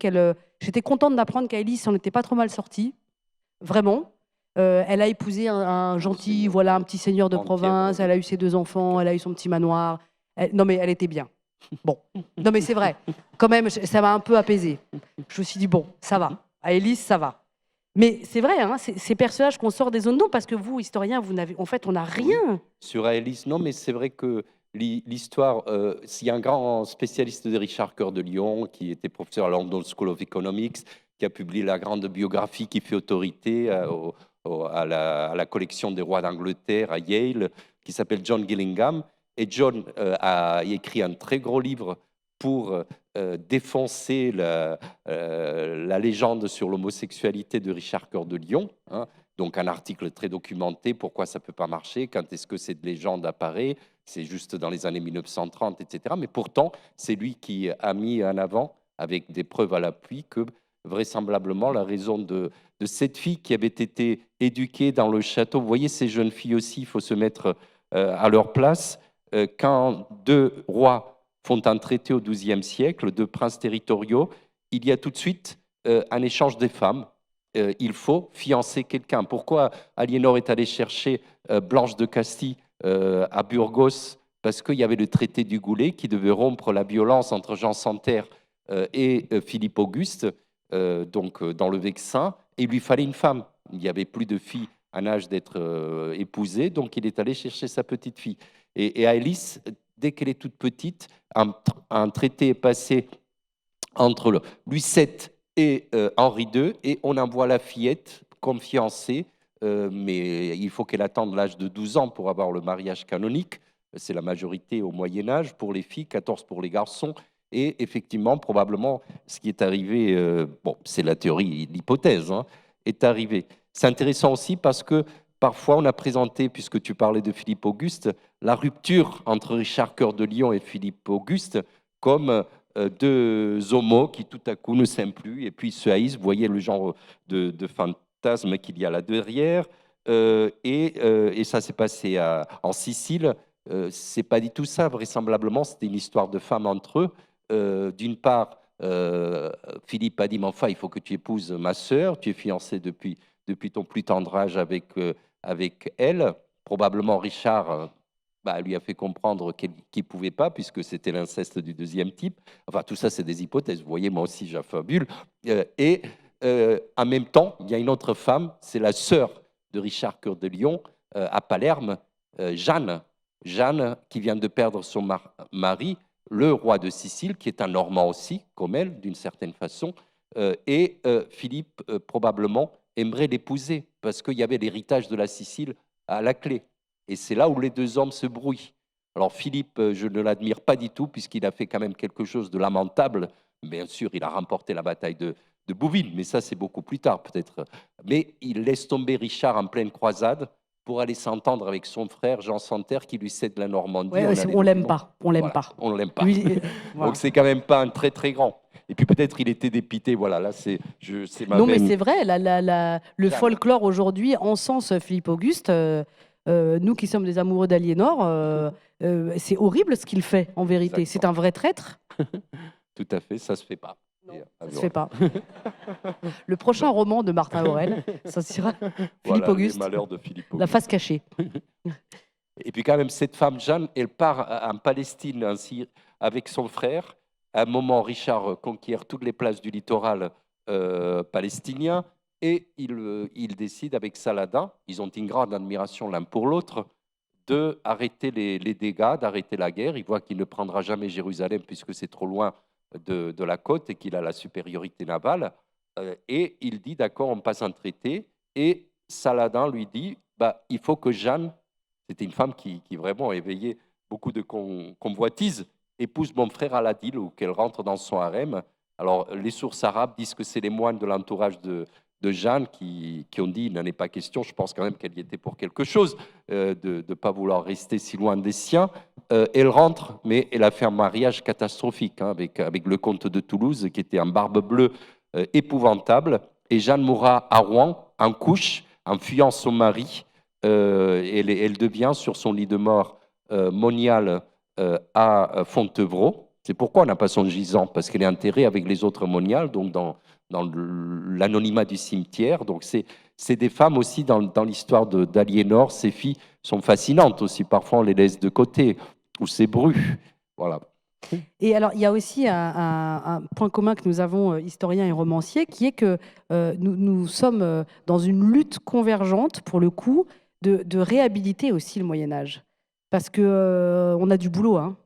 j'étais contente d'apprendre qu'Aélis s'en était pas trop mal sortie, vraiment. Elle a épousé un gentil, voilà, un petit seigneur de province. Elle a eu ses 2 enfants, elle a eu son petit manoir. Non, mais elle était bien. Bon, non mais c'est vrai, quand même, ça m'a un peu apaisé. Je me suis dit, bon, ça va, Aélis, ça va. Mais c'est vrai, hein, ces personnages qu'on sort des zones d'ombre, parce que vous, historiens, en fait, on n'a rien. Sur Aélis, non, mais c'est vrai que l'histoire, s'il y a un grand spécialiste de Richard Cœur de Lion, qui était professeur à London School of Economics, qui a publié la grande biographie qui fait autorité à la collection des rois d'Angleterre à Yale, qui s'appelle John Gillingham. Et John a écrit un très gros livre pour défoncer la légende sur l'homosexualité de Richard Cœur de Lion. Hein. Donc un article très documenté, pourquoi ça ne peut pas marcher, quand est-ce que cette légende apparaît, c'est juste dans les années 1930, etc. Mais pourtant, c'est lui qui a mis en avant, avec des preuves à l'appui, que vraisemblablement la raison de cette fille qui avait été éduquée dans le château. Vous voyez, ces jeunes filles aussi, il faut se mettre à leur place. Quand deux rois font un traité au XIIe siècle, deux princes territoriaux, il y a tout de suite un échange des femmes. Il faut fiancer quelqu'un. Pourquoi Aliénor est allée chercher Blanche de Castille à Burgos? Parce qu'il y avait le traité du Goulet qui devait rompre la violence entre Jean Santerre et Philippe Auguste, donc dans le Vexin, et il lui fallait une femme. Il n'y avait plus de filles en âge d'être épousées, donc il est allé chercher sa petite fille. Et Alice, dès qu'elle est toute petite, un traité est passé entre Louis VII et Henri II, et on envoie la fillette comme fiancée, mais il faut qu'elle attende l'âge de 12 ans pour avoir le mariage canonique. C'est la majorité au Moyen-Âge pour les filles, 14 pour les garçons. Et effectivement, probablement, ce qui est arrivé, bon, c'est la théorie, l'hypothèse, hein, est arrivé. C'est intéressant aussi parce que parfois on a présenté, puisque tu parlais de Philippe Auguste, la rupture entre Richard Cœur de Lion et Philippe Auguste comme deux homos qui tout à coup ne s'aiment plus et puis se haïssent. Vous voyez le genre de fantasme qu'il y a là derrière. Et ça s'est passé en Sicile. C'est pas du tout ça, vraisemblablement, c'était une histoire de femmes entre eux. D'une part, Philippe a dit, mais enfin, il faut que tu épouses ma sœur, tu es fiancé depuis ton plus tendre âge avec elle. Probablement, Richard lui a fait comprendre qu'il ne pouvait pas, puisque c'était l'inceste du deuxième type. Enfin, tout ça, c'est des hypothèses. Vous voyez, moi aussi, j'affabule. Et en même temps, il y a une autre femme, c'est la sœur de Richard Cœur de Lion à Palerme, Jeanne. Jeanne, qui vient de perdre son mari, le roi de Sicile, qui est un Normand aussi, comme elle, d'une certaine façon, et Philippe, probablement, aimerait l'épouser, parce qu'il y avait l'héritage de la Sicile à la clé. Et c'est là où les deux hommes se brouillent. Alors Philippe, je ne l'admire pas du tout, puisqu'il a fait quand même quelque chose de lamentable. Bien sûr, il a remporté la bataille de Bouvines, mais ça, c'est beaucoup plus tard, peut-être. Mais il laisse tomber Richard en pleine croisade, pour aller s'entendre avec son frère Jean Santerre qui lui cède la Normandie. Ouais, on l'aime pas. On l'aime pas. On l'aime pas. Lui, Donc c'est quand même pas un très très grand. Et puis peut-être il était dépité. Voilà, là c'est ma non, veine. mais c'est vrai. Le folklore aujourd'hui encense Philippe Auguste. Nous qui sommes des amoureux d'Aliénor, c'est horrible ce qu'il fait en vérité. Exactement. C'est un vrai traître. Tout à fait, ça se fait pas. Non, ça se fait pas. Le prochain roman de Martin Aurèle, ça sera Philippe Auguste. Les malheurs de Philippe Auguste. La face cachée. Et puis quand même, cette femme, Jeanne, elle part en Palestine ainsi, avec son frère. À un moment, Richard conquiert toutes les places du littoral palestinien et il décide avec Saladin, ils ont une grande admiration l'un pour l'autre, d'arrêter les dégâts, d'arrêter la guerre. Il voit qu'il ne prendra jamais Jérusalem puisque c'est trop loin de la côte et qu'il a la supériorité navale. Et il dit, d'accord, on passe un traité. Et Saladin lui dit, il faut que Jeanne, c'était une femme qui vraiment éveillait beaucoup de convoitises, épouse mon frère Aladil, ou qu'elle rentre dans son harem. Alors, les sources arabes disent que c'est les moines de l'entourage de Jeanne qui ont dit, il n'en est pas question, je pense quand même qu'elle y était pour quelque chose, de ne pas vouloir rester si loin des siens. Elle rentre, mais elle a fait un mariage catastrophique avec le comte de Toulouse, qui était un barbe bleue épouvantable. Et Jeanne mourra à Rouen, en couche, en fuyant son mari. Elle devient, sur son lit de mort, moniale à Fontevraud. C'est pourquoi on n'a pas son gisant, parce qu'elle est enterrée avec les autres moniales, donc dans l'anonymat du cimetière. Donc c'est des femmes aussi dans l'histoire d'Aliénor. Ces filles sont fascinantes aussi. Parfois, on les laisse de côté, ou c'est Bru. Voilà. Et alors, il y a aussi un point commun que nous avons, historiens et romanciers, qui est que nous sommes dans une lutte convergente, pour le coup, de réhabiliter aussi le Moyen-Âge. Parce qu'on a du boulot, hein.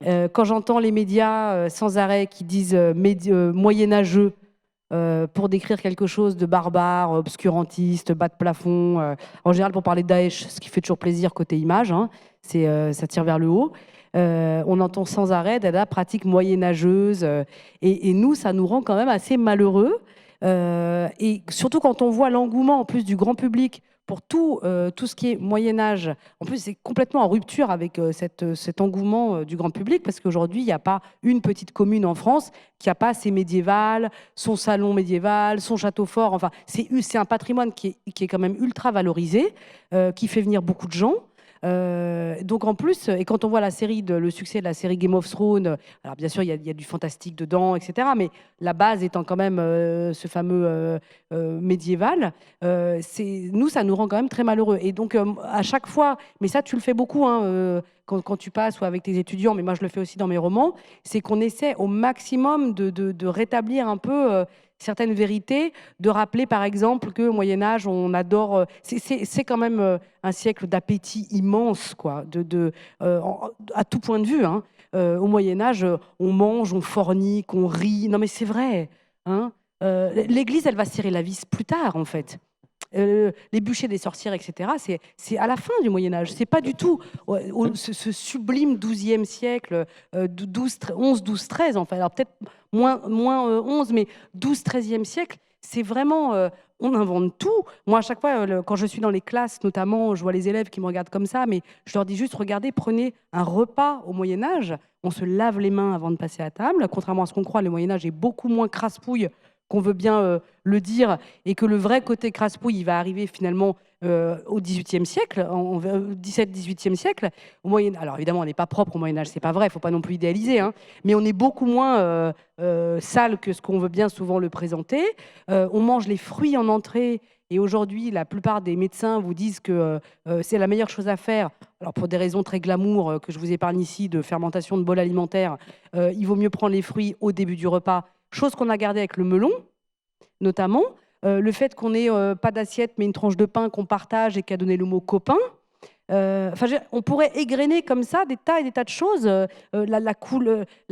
Quand j'entends les médias sans arrêt qui disent moyenâgeux pour décrire quelque chose de barbare, obscurantiste, bas de plafond, en général pour parler de Daesh, ce qui fait toujours plaisir côté image, hein, ça tire vers le haut. On entend sans arrêt de la pratique moyenâgeuse et nous, ça nous rend quand même assez malheureux. Et surtout quand on voit l'engouement en plus du grand public pour tout ce qui est Moyen-Âge. En plus, c'est complètement en rupture avec cet engouement du grand public, parce qu'aujourd'hui, il n'y a pas une petite commune en France qui n'a pas ses médiévales, son salon médiéval, son château fort. Enfin, c'est un patrimoine qui est quand même ultra valorisé, qui fait venir beaucoup de gens. Donc en plus, et quand on voit le succès de la série Game of Thrones, alors bien sûr il y a du fantastique dedans, etc. Mais la base étant quand même ce fameux médiéval, nous ça nous rend quand même très malheureux. Et donc à chaque fois, mais ça tu le fais beaucoup, hein, quand tu passes ou avec tes étudiants, mais moi je le fais aussi dans mes romans, c'est qu'on essaie au maximum de rétablir un peu certaines vérités, de rappeler par exemple qu'au Moyen-Âge, on adore. C'est quand même un siècle d'appétit immense, quoi, à tout point de vue. Hein. Au Moyen-Âge, on mange, on fornique, on rit. Non, mais c'est vrai. Hein. L'Église, elle va serrer la vis plus tard, en fait. Les bûchers des sorcières, etc., c'est à la fin du Moyen-Âge. C'est pas du tout ce sublime XIIe siècle, 11, 12, 13, en fait. Alors peut-être moins 11, mais 12, 13e siècle, c'est vraiment... on invente tout. Moi, à chaque fois, quand je suis dans les classes, notamment, je vois les élèves qui me regardent comme ça, mais je leur dis juste, regardez, prenez un repas au Moyen-Âge, on se lave les mains avant de passer à table. Contrairement à ce qu'on croit, le Moyen-Âge est beaucoup moins crasse-pouille qu'on veut bien le dire, et que le vrai côté crasse-pouille, il va arriver finalement au XVIIIe siècle, au XVIIe siècle. Alors évidemment, on n'est pas propre au Moyen-Âge, c'est pas vrai, il ne faut pas non plus idéaliser, hein, mais on est beaucoup moins sale que ce qu'on veut bien souvent le présenter. On mange les fruits en entrée, et aujourd'hui, la plupart des médecins vous disent que c'est la meilleure chose à faire. Alors pour des raisons très glamour que je vous épargne ici, de fermentation de bol alimentaire, il vaut mieux prendre les fruits au début du repas, chose qu'on a gardée avec le melon, notamment. Le fait qu'on n'ait pas d'assiette, mais une tranche de pain qu'on partage et qui a donné le mot copain. On pourrait égrener comme ça des tas et des tas de choses. La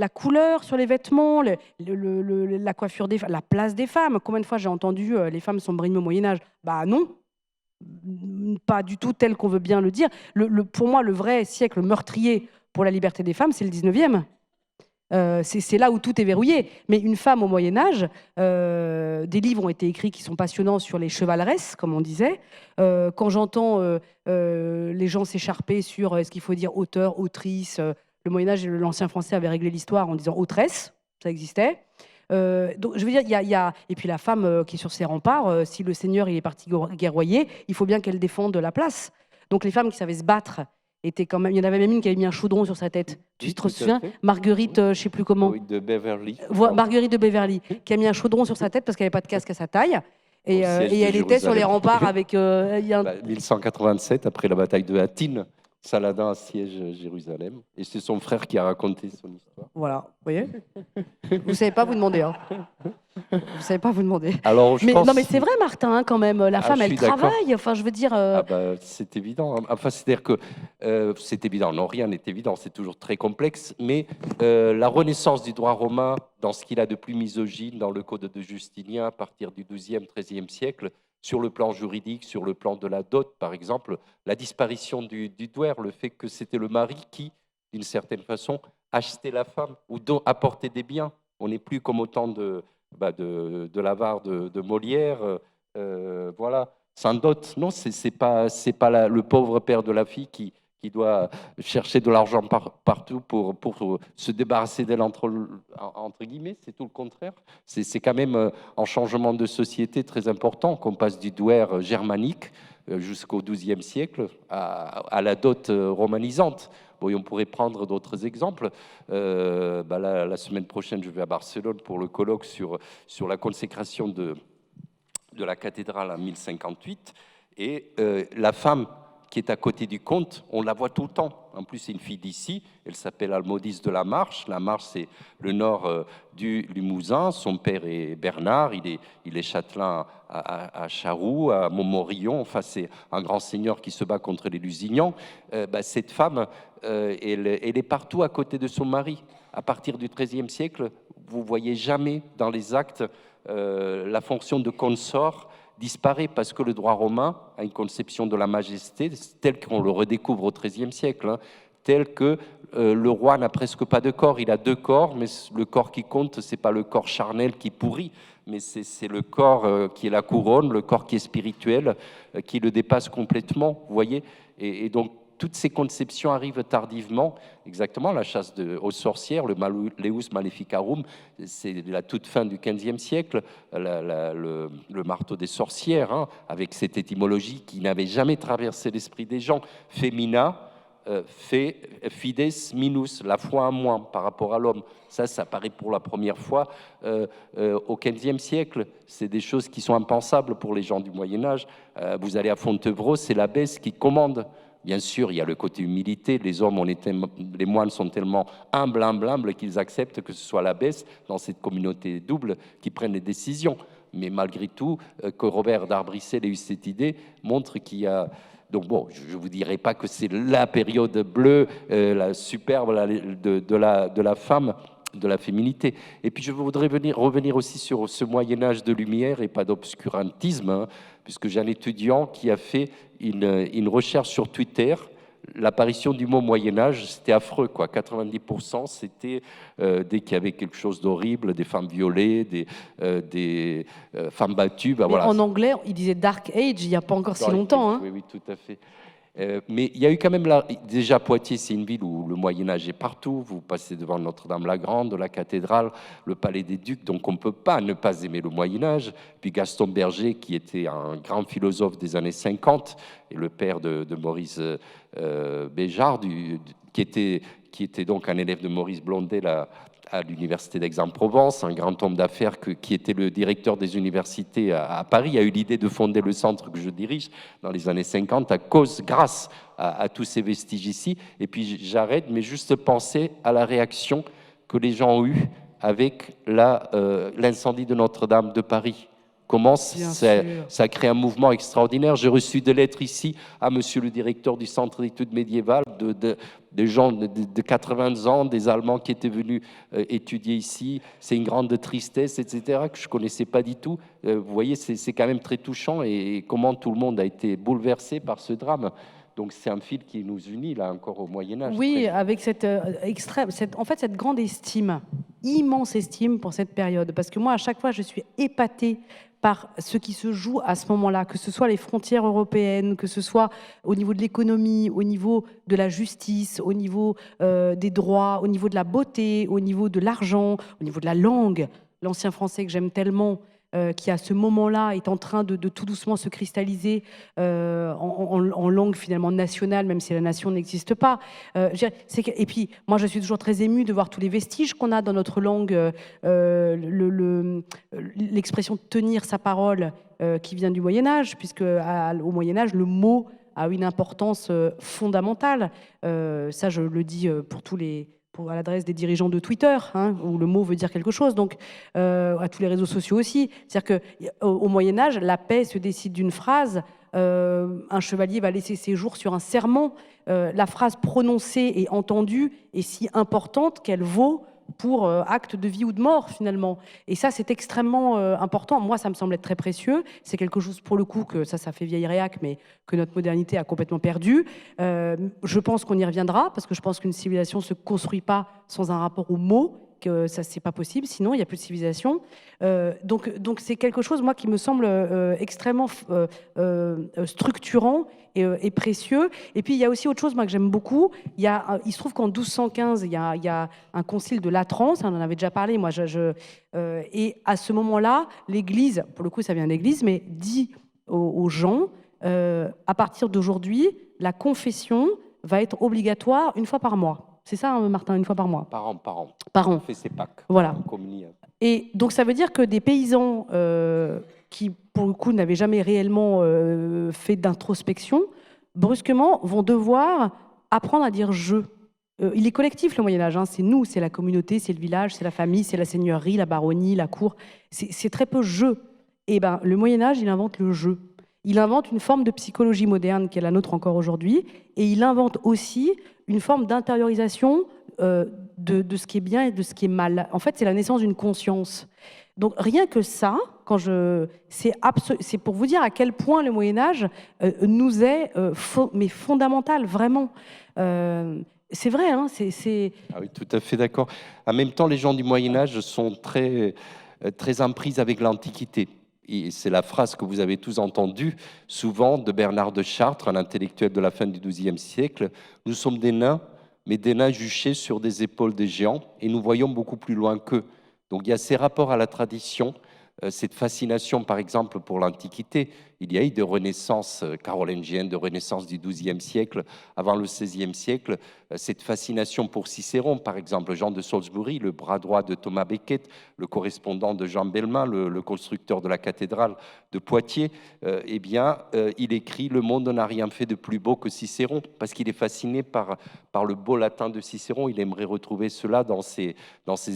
couleur sur les vêtements, la coiffure des femmes, la place des femmes. Combien de fois j'ai entendu les femmes sont brimées au Moyen-Âge? Bah non, pas du tout tel qu'on veut bien le dire. Pour moi, le vrai siècle meurtrier pour la liberté des femmes, c'est le 19e. C'est là où tout est verrouillé. Mais une femme au Moyen-Âge, des livres ont été écrits qui sont passionnants sur les chevaleresses, comme on disait. Quand j'entends les gens s'écharper sur est-ce qu'il faut dire auteur, autrice, le Moyen-Âge, l'ancien français avait réglé l'histoire en disant autresse, ça existait. Donc, je veux dire, et puis la femme qui est sur ses remparts, si le seigneur il est parti guerroyer, il faut bien qu'elle défende la place. Donc les femmes qui savaient se battre, quand même, il y en avait même une qui avait mis un chaudron sur sa tête. Tu te souviens? Marguerite, je ne sais plus comment. Oui, de Beverly. Marguerite de Beverly, qui a mis un chaudron sur sa tête parce qu'elle n'avait pas de casque à sa taille. Et elle était sur les remparts avec... 1187, après la bataille de Hattin, Saladin assiège Jérusalem. Et c'est son frère qui a raconté son histoire. Voilà, vous voyez. Vous ne savez pas vous demander. Hein. Vous ne savez pas vous demander. Alors, non, mais c'est vrai, Martin, hein, quand même. La femme, elle travaille. Enfin, je veux dire. C'est évident. Enfin, c'est-à-dire que c'est évident. Non, rien n'est évident. C'est toujours très complexe. Mais la renaissance du droit romain, dans ce qu'il a de plus misogyne, dans le Code de Justinien, à partir du XIIe, XIIIe siècle, sur le plan juridique, sur le plan de la dot, par exemple, la disparition du douaire, le fait que c'était le mari qui, d'une certaine façon, achetait la femme ou apportait des biens. On n'est plus comme au temps de l'avare de Molière, voilà, sans dot. Non, c'est pas le pauvre père de la fille qui doit chercher de l'argent partout pour se débarrasser d'elle, entre guillemets. C'est tout le contraire. C'est quand même un changement de société très important qu'on passe du douaire germanique jusqu'au XIIe siècle à la dot romanisante. Bon, on pourrait prendre d'autres exemples. La semaine prochaine, je vais à Barcelone pour le colloque sur la consécration de la cathédrale en 1058. Et la femme qui est à côté du comte, on la voit tout le temps. En plus, c'est une fille d'ici, elle s'appelle Almodis de la Marche. La Marche, c'est le nord du Limousin. Son père est Bernard, il est châtelain à Charroux, à Montmorillon. Enfin, c'est un grand seigneur qui se bat contre les Lusignans. Cette femme, elle est partout à côté de son mari. À partir du XIIIe siècle, vous ne voyez jamais dans les actes la fonction de consort disparaît, parce que le droit romain a une conception de la majesté telle qu'on le redécouvre au XIIIe siècle, hein, telle que le roi n'a presque pas de corps. Il a deux corps, mais le corps qui compte, c'est pas le corps charnel qui pourrit. mais c'est le corps qui est la couronne, le corps qui est spirituel, qui le dépasse complètement, vous voyez. Et donc, toutes ces conceptions arrivent tardivement. Exactement, la chasse aux sorcières, le Maleus Maleficarum, c'est la toute fin du XVe siècle, le marteau des sorcières, hein, avec cette étymologie qui n'avait jamais traversé l'esprit des gens. Femina, fides minus, la foi en moins par rapport à l'homme. Ça apparaît pour la première fois au XVe siècle. C'est des choses qui sont impensables pour les gens du Moyen-Âge. Vous allez à Fontevraud, c'est l'abbesse qui commande. Bien sûr, il y a le côté humilité. Les hommes, les moines sont tellement humbles qu'ils acceptent que ce soit l'abbesse, dans cette communauté double, qui prenne les décisions. Mais malgré tout, que Robert d'Arbrissel ait eu cette idée montre qu'il y a... Donc bon, je ne vous dirai pas que c'est la période bleue, la superbe de la femme, de la féminité. Et puis je voudrais revenir aussi sur ce Moyen-Âge de lumière et pas d'obscurantisme, hein, puisque j'ai un étudiant qui a fait une recherche sur Twitter. L'apparition du mot Moyen-Âge, c'était affreux, quoi. 90%, c'était dès qu'il y avait quelque chose d'horrible, des femmes violées, des femmes battues. Bah, voilà. En anglais, il disait Dark Age, il n'y a pas encore si longtemps. Hein. Oui, oui, tout à fait. Mais il y a eu quand même, déjà Poitiers, c'est une ville où le Moyen-Âge est partout. Vous passez devant Notre-Dame-la-Grande, la cathédrale, le Palais des Ducs, donc on ne peut pas ne pas aimer le Moyen-Âge. Puis Gaston Berger, qui était un grand philosophe des années 50, et le père de Maurice Béjart, qui était donc un élève de Maurice Blondet à l'université d'Aix-en-Provence, un grand homme d'affaires qui était le directeur des universités à Paris, a eu l'idée de fonder le centre que je dirige dans les années 50 grâce à tous ces vestiges ici. Et puis j'arrête, mais juste penser à la réaction que les gens ont eue avec l'incendie de Notre-Dame de Paris. Comment ça crée un mouvement extraordinaire. J'ai reçu des lettres ici à monsieur le directeur du centre d'études médiévales, des gens de 80 ans, des Allemands qui étaient venus étudier ici. C'est une grande tristesse, etc., que je ne connaissais pas du tout. Vous voyez, c'est quand même très touchant et comment tout le monde a été bouleversé par ce drame. Donc c'est un fil qui nous unit, là, encore au Moyen-Âge. Oui, avec cette grande estime, immense estime pour cette période. Parce que moi, à chaque fois, je suis épatée par ce qui se joue à ce moment-là, que ce soit les frontières européennes, que ce soit au niveau de l'économie, au niveau de la justice, au niveau des droits, au niveau de la beauté, au niveau de l'argent, au niveau de la langue. L'ancien français que j'aime tellement, qui à ce moment-là est en train de tout doucement se cristalliser en langue finalement nationale, même si la nation n'existe pas. Et puis, moi, je suis toujours très émue de voir tous les vestiges qu'on a dans notre langue, l'expression tenir sa parole qui vient du Moyen-Âge, puisque au Moyen-Âge, le mot a une importance fondamentale. Ça, je le dis à l'adresse des dirigeants de Twitter, hein, où le mot veut dire quelque chose, donc à tous les réseaux sociaux aussi. C'est-à-dire qu'au Moyen-Âge, la paix se décide d'une phrase. Un chevalier va laisser ses jours sur un serment. La phrase prononcée et entendue est si importante qu'elle vaut pour acte de vie ou de mort, finalement. Et ça, c'est extrêmement important. Moi, ça me semble être très précieux. C'est quelque chose, pour le coup, que ça fait vieille réac, mais que notre modernité a complètement perdu. Je pense qu'on y reviendra, parce que je pense qu'une civilisation ne se construit pas sans un rapport aux mots, que ça, c'est pas possible, sinon il n'y a plus de civilisation. Donc c'est quelque chose, moi, qui me semble extrêmement structurant et précieux. Et puis, il y a aussi autre chose, moi, que j'aime beaucoup. Il se trouve qu'en 1215, il y a un concile de Latran, on en avait déjà parlé, moi, et à ce moment-là, l'Église, pour le coup, ça vient de l'Église, mais dit aux gens, à partir d'aujourd'hui, la confession va être obligatoire une fois par mois. C'est ça, hein, Martin, une fois par mois? Par an. Par an. On fait ses Pâques. Voilà. On communie. Et donc, ça veut dire que des paysans qui, pour le coup, n'avaient jamais réellement fait d'introspection, brusquement, vont devoir apprendre à dire « je ». Il est collectif, le Moyen-Âge. Hein. C'est nous, c'est la communauté, c'est le village, c'est la famille, c'est la seigneurie, la baronnie, la cour. C'est très peu « je ». Et ben, le Moyen-Âge, il invente le « je ». Il invente une forme de psychologie moderne qui est la nôtre encore aujourd'hui, et il invente aussi une forme d'intériorisation de ce qui est bien et de ce qui est mal. En fait, c'est la naissance d'une conscience. Donc rien que ça, c'est pour vous dire à quel point le Moyen-Âge nous est mais fondamental, vraiment. C'est vrai, hein, Ah oui, tout à fait d'accord. En même temps, les gens du Moyen-Âge sont très très en prise avec l'Antiquité. Et c'est la phrase que vous avez tous entendue souvent de Bernard de Chartres, un intellectuel de la fin du XIIe siècle. Nous sommes des nains, mais des nains juchés sur des épaules des géants, et nous voyons beaucoup plus loin qu'eux. Donc il y a ces rapports à la tradition, cette fascination, par exemple, pour l'Antiquité. Il y a eu des renaissances carolingiennes, de renaissance du XIIe siècle, avant le XVIe siècle. Cette fascination pour Cicéron, par exemple, Jean de Salisbury, le bras droit de Thomas Becket, le correspondant de Jean Belmin, le constructeur de la cathédrale de Poitiers, il écrit « Le monde n'a rien fait de plus beau que Cicéron », parce qu'il est fasciné par le beau latin de Cicéron. Il aimerait retrouver cela dans ses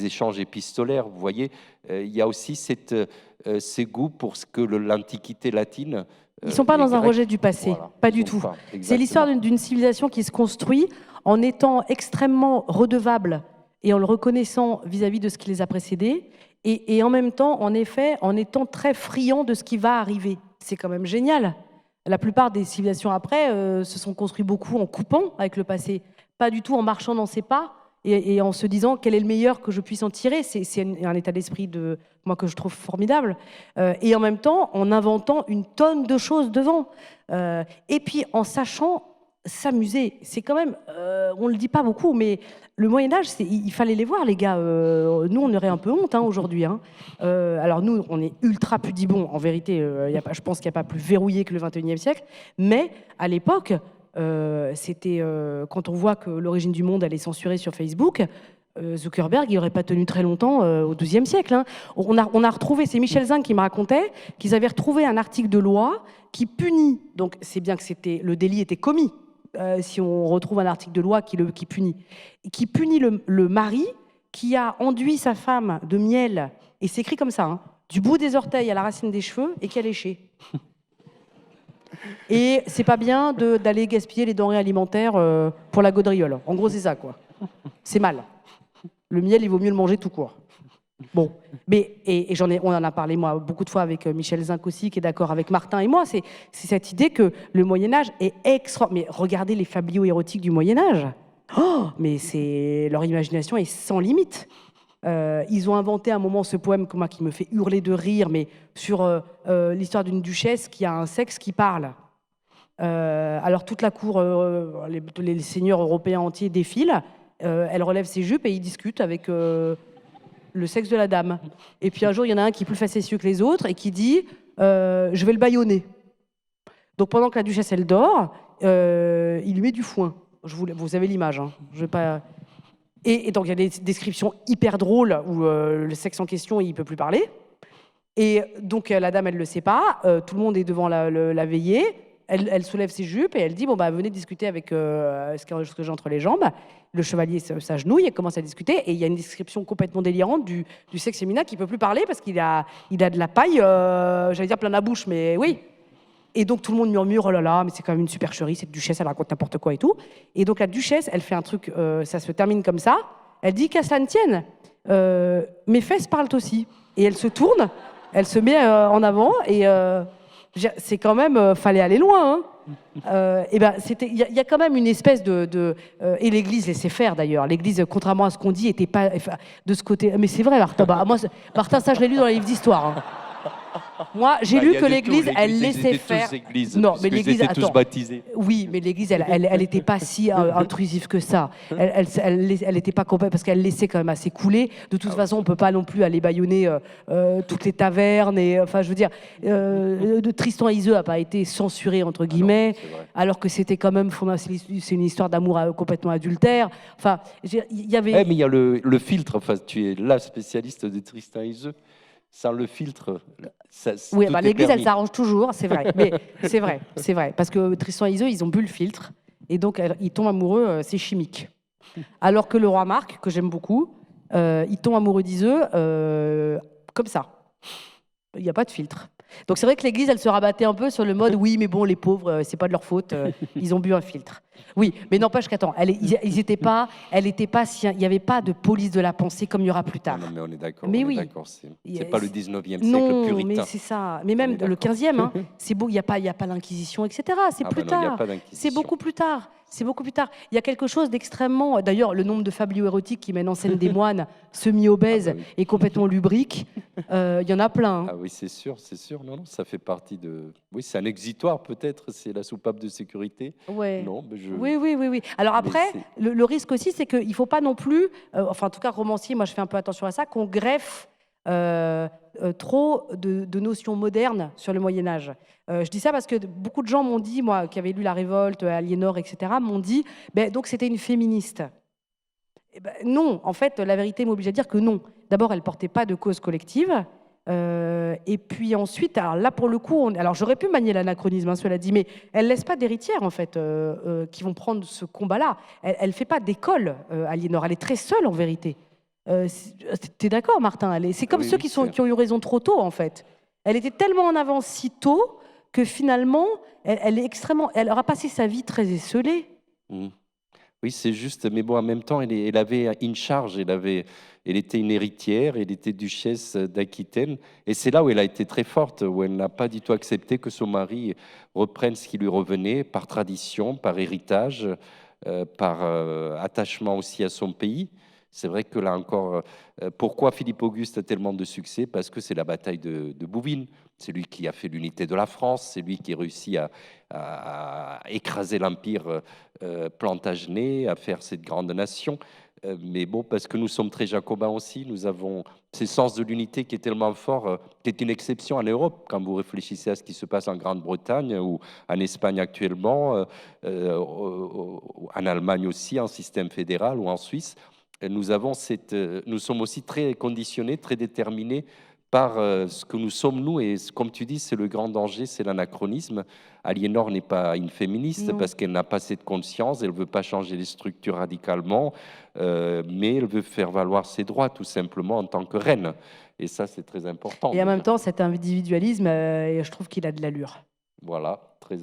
échanges épistolaires. Vous voyez, il y a aussi ces goûts pour ce que l'Antiquité latine... Ils ne sont pas dans un rejet du passé, voilà, pas du tout. C'est l'histoire exactement. d'une civilisation qui se construit en étant extrêmement redevable et en le reconnaissant vis-à-vis de ce qui les a précédés, et en même temps, en effet, en étant très friand de ce qui va arriver. C'est quand même génial. La plupart des civilisations après se sont construites beaucoup en coupant avec le passé, pas du tout en marchant dans ses pas et en se disant quel est le meilleur que je puisse en tirer. C'est un état d'esprit moi que je trouve formidable. Et en même temps, en inventant une tonne de choses devant. Et puis en sachant s'amuser. C'est quand même, on ne le dit pas beaucoup, mais le Moyen-Âge, il fallait les voir, les gars. Nous, on aurait un peu honte aujourd'hui. Alors nous, on est ultra pudibons. En vérité, je pense qu'il n'y a pas plus verrouillé que le XXIe siècle. Mais à l'époque, c'était quand on voit que l'origine du monde, elle est censurée sur Facebook, Zuckerberg, il n'aurait pas tenu très longtemps au XIIe siècle. On a retrouvé, c'est Michel Zinc qui me racontait, qu'ils avaient retrouvé un article de loi qui punit, donc c'est bien que le délit était commis, si on retrouve un article de loi qui punit le mari qui a enduit sa femme de miel, et c'est écrit comme ça, du bout des orteils à la racine des cheveux, et qui a léché. Et c'est pas bien d'aller gaspiller les denrées alimentaires pour la gaudriole. En gros, c'est ça, quoi. C'est mal. Le miel, il vaut mieux le manger tout court. Bon, mais on en a parlé moi beaucoup de fois avec Michel Zinc aussi, qui est d'accord avec Martin et moi. C'est cette idée que le Moyen Âge est mais regardez les fabliaux érotiques du Moyen Âge. Oh, mais leur imagination est sans limite. Ils ont inventé à un moment ce poème qui me fait hurler de rire, mais sur l'histoire d'une duchesse qui a un sexe qui parle. Alors toute la cour, les seigneurs européens entiers défilent. Elle relève ses jupes et ils discutent avec le sexe de la dame. Et puis un jour, il y en a un qui est plus facétieux que les autres et qui dit « je vais le bâillonner ». Donc pendant que la duchesse, elle dort, il lui met du foin. Vous avez l'image. Je vais pas... Et donc il y a des descriptions hyper drôles où le sexe en question, il ne peut plus parler. Et donc la dame, elle ne le sait pas. Tout le monde est devant la veillée. Elle soulève ses jupes et elle dit venez discuter avec ce que j'ai entre les jambes. Le chevalier s'agenouille et commence à discuter. Et il y a une description complètement délirante du sexe féminin qui ne peut plus parler parce qu'il a de la paille, j'allais dire plein la bouche, mais oui. Et donc tout le monde murmure oh là là, mais c'est quand même une supercherie, cette duchesse, elle raconte n'importe quoi et tout. Et donc la duchesse, elle fait un truc, ça se termine comme ça. Elle dit qu'à cela ne tienne, mes fesses parlent aussi. Et elle se tourne, elle se met en avant et. C'est quand même, fallait aller loin. Il y a quand même une espèce et l'Église laissait faire d'ailleurs. L'Église, contrairement à ce qu'on dit, n'était pas de ce côté. Mais c'est vrai, Martin. Martin, ça je l'ai lu dans les livres d'histoire. Moi, j'ai lu que l'Église, elle laissait faire. Non, mais l'Église étaient tous baptisés. Oui, mais l'Église, elle n'était pas si intrusive que ça. Elle n'était pas complète parce qu'elle laissait quand même assez couler. De toute façon, on peut pas non plus aller bâillonner toutes les tavernes. Et enfin, je veux dire, de Tristan et Iseult n'a pas été censuré entre guillemets, alors que c'était quand même c'est une histoire d'amour complètement adultère. Enfin, il y avait. Mais il y a le filtre. Enfin, tu es la spécialiste de Tristan et Iseult. Sans le filtre, oui, l'Église, elle s'arrange toujours, c'est vrai. Mais c'est vrai. Parce que Tristan et Iseult, ils ont bu le filtre. Et donc, ils tombent amoureux, c'est chimique. Alors que le roi Marc, que j'aime beaucoup, il tombe amoureux d'Iseult comme ça. Il n'y a pas de filtre. Donc, c'est vrai que l'Église, elle se rabattait un peu sur le mode oui, mais bon, les pauvres, c'est pas de leur faute, ils ont bu un filtre. Oui, mais n'empêche qu'attends, ils étaient pas, elle était pas, il n'y avait pas de police de la pensée comme il y aura plus tard. Non, mais on est d'accord. Mais on est oui. d'accord, c'est Il y a- pas le 19e siècle Non, mais puritain. c'est ça. Mais On même est le d'accord. 15e, hein, c'est beau, il n'y a pas l'Inquisition, etc. C'est Ah plus bah non, il n'y a tard. pas C'est d'inquisition. beaucoup plus tard. C'est beaucoup plus tard. Il y a quelque chose d'extrêmement. D'ailleurs, le nombre de fabliaux érotiques qui mènent en scène des moines semi-obèses Ah bah oui. et complètement lubriques, il y en a plein. Hein. Ah oui, c'est sûr, c'est sûr. Non, non, ça fait partie de. Oui, c'est un exitoire peut-être, c'est la soupape de sécurité. Ouais. Non, mais je. Oui, oui, oui, oui. Alors Mais après, c'est- le risque aussi, c'est qu'il ne faut pas non plus, enfin en tout cas romancier, moi je fais un peu attention à ça, qu'on greffe trop de notions modernes sur le Moyen Âge. Je dis ça parce que beaucoup de gens m'ont dit, moi qui avais lu La Révolte, Aliénor, etc., m'ont dit, ben, donc c'était une féministe. Eh ben, non, en fait, la vérité m'oblige à dire que non. D'abord, elle ne portait pas de cause collective. Et puis ensuite, alors là pour le coup, alors j'aurais pu manier l'anachronisme, hein, cela dit, mais elle laisse pas d'héritières en fait qui vont prendre ce combat-là. Elle fait pas d'école, Aliénor. Elle est très seule en vérité. T'es d'accord, Martin? C'est comme Oui, ceux oui, qui ont eu raison trop tôt en fait. Elle était tellement en avance si tôt que finalement, elle est extrêmement. Elle aura passé sa vie très esseulée. Mm. Oui, c'est juste, mais bon, en même temps, elle avait une charge, elle était une héritière, elle était duchesse d'Aquitaine, et c'est là où elle a été très forte, où elle n'a pas du tout accepté que son mari reprenne ce qui lui revenait par tradition, par héritage, par attachement aussi à son pays. C'est vrai que là encore, pourquoi Philippe Auguste a tellement de succès? Parce que c'est la bataille de Bouvines. C'est lui qui a fait l'unité de la France, c'est lui qui a réussi à écraser l'Empire Plantagenet, à faire cette grande nation. Mais bon, parce que nous sommes très jacobins aussi, nous avons ce sens de l'unité qui est tellement fort, qui est une exception en Europe. Quand vous réfléchissez à ce qui se passe en Grande-Bretagne ou en Espagne actuellement, en Allemagne aussi, en système fédéral ou en Suisse, nous sommes aussi très conditionnés, très déterminés par ce que nous sommes nous. Et comme tu dis, c'est le grand danger, c'est l'anachronisme. Aliénor n'est pas une féministe Non. parce qu'elle n'a pas cette conscience, elle ne veut pas changer les structures radicalement, mais elle veut faire valoir ses droits tout simplement en tant que reine. Et ça, c'est très important. Et en même déjà. temps, cet individualisme, je trouve qu'il a de l'allure. Voilà, très.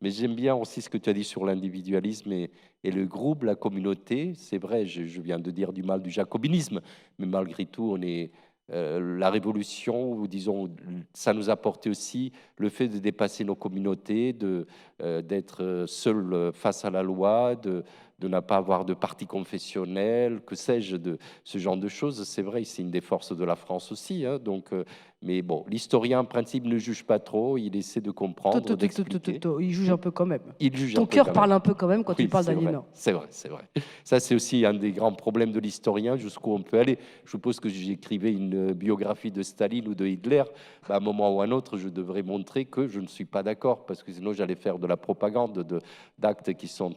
Mais j'aime bien aussi ce que tu as dit sur l'individualisme et le groupe, la communauté. C'est vrai, je viens de dire du mal du jacobinisme, mais malgré tout, on est la révolution, ou disons, ça nous a apporté aussi le fait de dépasser nos communautés, d'être seul face à la loi, de ne pas avoir de parti confessionnel, que sais-je, de ce genre de choses. C'est vrai, c'est une des forces de la France aussi. Hein, donc, mais bon, l'historien, en principe, ne juge pas trop, il essaie de comprendre, d'expliquer. Il juge un peu quand même. Il juge Ton un peu cœur quand parle même. un peu quand même quand tu Oui, parles c'est vrai, d'Aliénor. c'est vrai, c'est vrai. Ça, c'est aussi un des grands problèmes de l'historien, jusqu'où on peut aller. Je suppose que si j'écrivais une biographie de Staline ou de Hitler, à un moment ou à un autre, je devrais montrer que je ne suis pas d'accord, parce que sinon j'allais faire de la propagande, d'actes qui sont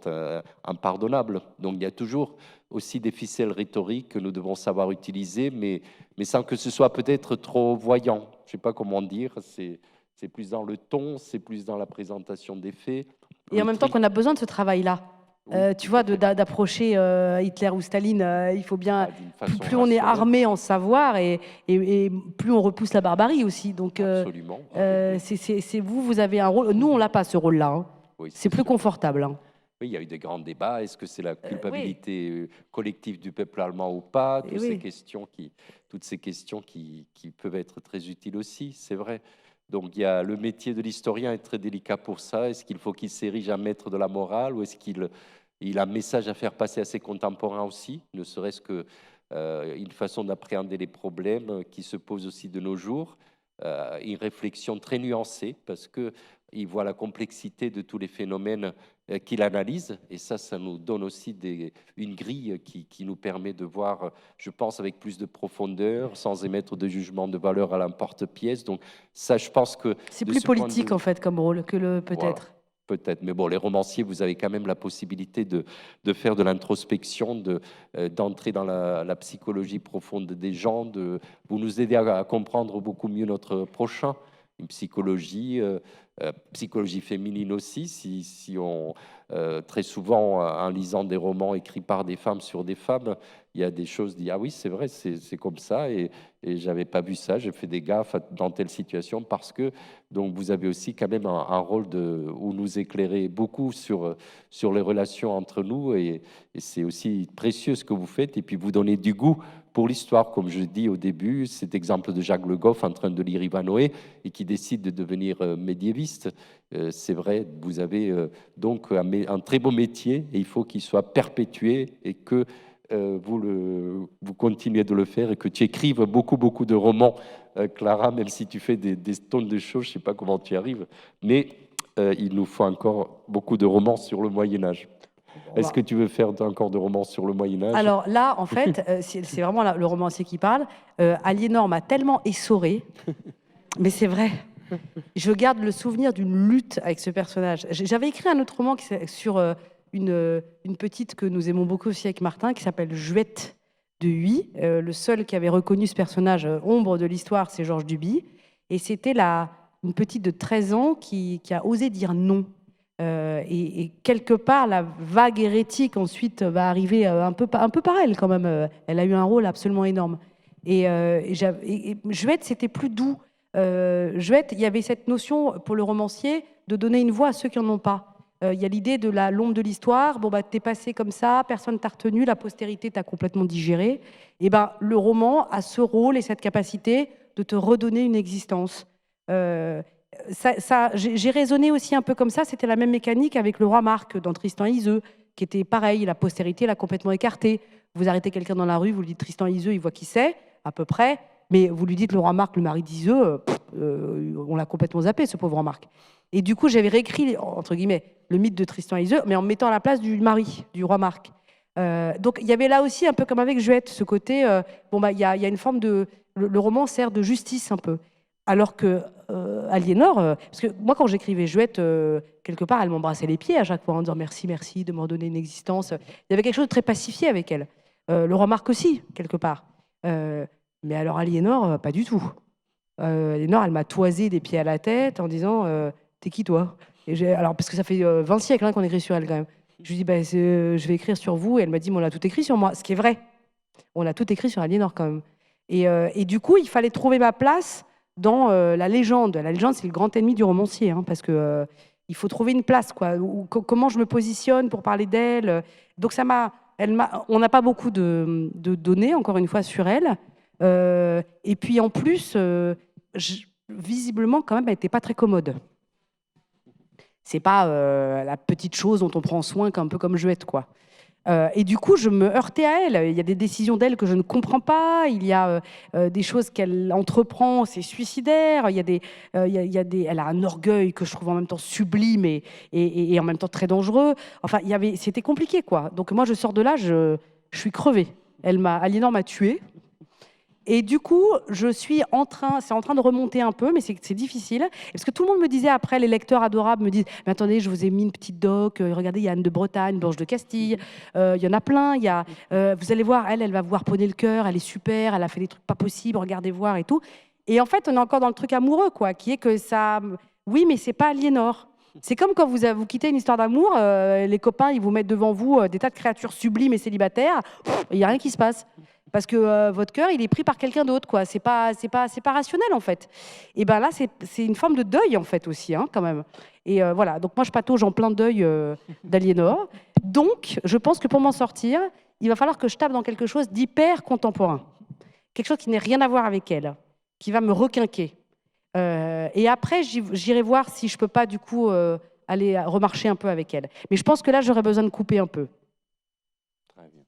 impardonnables. Donc il y a toujours aussi des ficelles rhétoriques que nous devons savoir utiliser, mais sans que ce soit peut-être trop voyant. Je ne sais pas comment dire, c'est plus dans le ton, c'est plus dans la présentation des faits. Et en même temps qu'on a besoin de ce travail-là. Oui, Tu tout vois, à fait. d'approcher Hitler ou Staline, il faut bien. Ah, d'une façon Plus on est rationnelle. armé en savoir et plus on repousse la barbarie aussi. Donc, Absolument. c'est vous avez un rôle. Nous, on l'a pas ce rôle-là. Hein. Oui, C'est plus sûr. confortable. Hein. Oui, il y a eu des grands débats. Est-ce que c'est la Oui. culpabilité collective du peuple allemand ou pas? Eh Toutes ces oui. questions qui peuvent être très utiles aussi, c'est vrai. Donc, il y a le métier de l'historien est très délicat pour ça. Est-ce qu'il faut qu'il s'érige à maître de la morale ou est-ce qu'il a un message à faire passer à ses contemporains aussi, ne serait-ce que une façon d'appréhender les problèmes qui se posent aussi de nos jours, une réflexion très nuancée parce que il voit la complexité de tous les phénomènes qu'il analyse, et ça nous donne aussi une grille qui nous permet de voir, je pense, avec plus de profondeur, sans émettre de jugement de valeur à l'emporte-pièce. Donc ça, je pense que... C'est de plus ce point de politique vue- en fait comme rôle que le peut-être. Voilà. Peut-être, mais bon, les romanciers, vous avez quand même la possibilité de faire de l'introspection, d'entrer dans la psychologie profonde des gens, vous nous aidez à comprendre beaucoup mieux notre prochain, une psychologie féminine aussi, si on très souvent, en lisant des romans écrits par des femmes sur des femmes, il y a des choses dit ah oui c'est vrai c'est comme ça et j'avais pas vu ça, j'ai fait des gaffes dans telle situation parce que donc vous avez aussi quand même un rôle de où nous éclairez beaucoup sur les relations entre nous et c'est aussi précieux ce que vous faites et puis vous donnez du goût pour l'histoire, comme je dis au début, cet exemple de Jacques Le Goff en train de lire Ivanhoé et qui décide de devenir médiéviste. C'est vrai, vous avez donc un très beau métier et il faut qu'il soit perpétué et que vous continuez de le faire et que tu écrives beaucoup, beaucoup de romans, Clara, même si tu fais des tonnes de choses, je ne sais pas comment tu y arrives, mais il nous faut encore beaucoup de romans sur le Moyen-Âge. Est-ce que tu veux faire encore de romans sur le Moyen-Âge? Alors là, en fait, c'est vraiment le romancier qui parle. Aliénor m'a tellement essorée, mais c'est vrai. Je garde le souvenir d'une lutte avec ce personnage. J'avais écrit un autre roman sur une petite que nous aimons beaucoup aussi avec Martin, qui s'appelle Juette de Huy. Le seul qui avait reconnu ce personnage ombre de l'histoire, c'est Georges Duby. Et c'était une petite de 13 ans qui a osé dire non. Et quelque part, la vague hérétique ensuite va arriver un peu par elle quand même. Elle a eu un rôle absolument énorme. Et Juette, c'était plus doux. Juette, il y avait cette notion pour le romancier de donner une voix à ceux qui n'en ont pas. Il y a l'idée de l'ombre de l'histoire. Bon, bah, t'es passé comme ça, personne t'a retenu, la postérité t'a complètement digéré. Et ben, le roman a ce rôle et cette capacité de te redonner une existence. J'ai raisonné aussi un peu comme ça. C'était la même mécanique avec le roi Marc dans Tristan et Iseult, qui était pareil. La postérité l'a complètement écarté. Vous arrêtez quelqu'un dans la rue, vous lui dites Tristan et Iseult, il voit qui c'est, à peu près. Mais vous lui dites le roi Marc, le mari d'Iseult, on l'a complètement zappé, ce pauvre roi Marc. Et du coup, j'avais réécrit, entre guillemets, le mythe de Tristan et Iseult, mais en me mettant à la place du mari, du roi Marc. Donc il y avait là aussi, un peu comme avec Juette, ce côté, il y a une forme de... Le roman sert de justice un peu. Alors que Aliénor, parce que moi quand j'écrivais Juette, quelque part elle m'embrassait les pieds à chaque fois en disant merci, merci de m'en donner une existence. Il y avait quelque chose de très pacifié avec elle. Le roi Marc aussi, quelque part. Mais alors Aliénor, pas du tout. Aliénor, elle m'a toisé des pieds à la tête en disant t'es qui toi? Alors parce que ça fait 20 siècles qu'on écrit sur elle quand même. Je lui dis je vais écrire sur vous et elle m'a dit mais on a tout écrit sur moi, ce qui est vrai. On a tout écrit sur Aliénor quand même. Et du coup il fallait trouver ma place dans la légende. La légende, c'est le grand ennemi du romancier, hein, parce que il faut trouver une place, quoi. Comment je me positionne pour parler d'elle. Donc on n'a pas beaucoup de données, encore une fois, sur elle. Et puis en plus, visiblement, quand même, elle n'était pas très commode. C'est pas la petite chose dont on prend soin, un peu comme Juette, quoi. Et du coup, je me heurtais à elle. Il y a des décisions d'elle que je ne comprends pas. Il y a des choses qu'elle entreprend, c'est suicidaire. Elle a un orgueil que je trouve en même temps sublime et en même temps très dangereux. Enfin, c'était compliqué, quoi. Donc moi, je sors de là, je suis crevée. Aliénor m'a tuée. Et du coup, c'est en train de remonter un peu, mais c'est difficile. Parce que tout le monde me disait après, les lecteurs adorables me disent « Mais attendez, je vous ai mis une petite doc, regardez, il y a Anne de Bretagne, Blanche de Castille, il y en a plein, vous allez voir, elle va vous harponner le cœur, elle est super, elle a fait des trucs pas possibles, regardez voir et tout. » Et en fait, on est encore dans le truc amoureux, quoi, qui est que ça... Oui, mais c'est pas Aliénor. C'est comme quand vous quittez une histoire d'amour, les copains, ils vous mettent devant vous des tas de créatures sublimes et célibataires, il n'y a rien qui se passe. Parce que votre cœur, il est pris par quelqu'un d'autre, quoi. C'est pas rationnel, en fait. Et ben là, c'est une forme de deuil, en fait, aussi, hein, quand même. Et voilà. Donc moi, je patauge en plein deuil d'Aliénor. Donc, je pense que pour m'en sortir, il va falloir que je tape dans quelque chose d'hyper contemporain, quelque chose qui n'ait rien à voir avec elle, qui va me requinquer. Et après, j'irai voir si je peux pas, du coup, aller remarcher un peu avec elle. Mais je pense que là, j'aurais besoin de couper un peu. Très bien.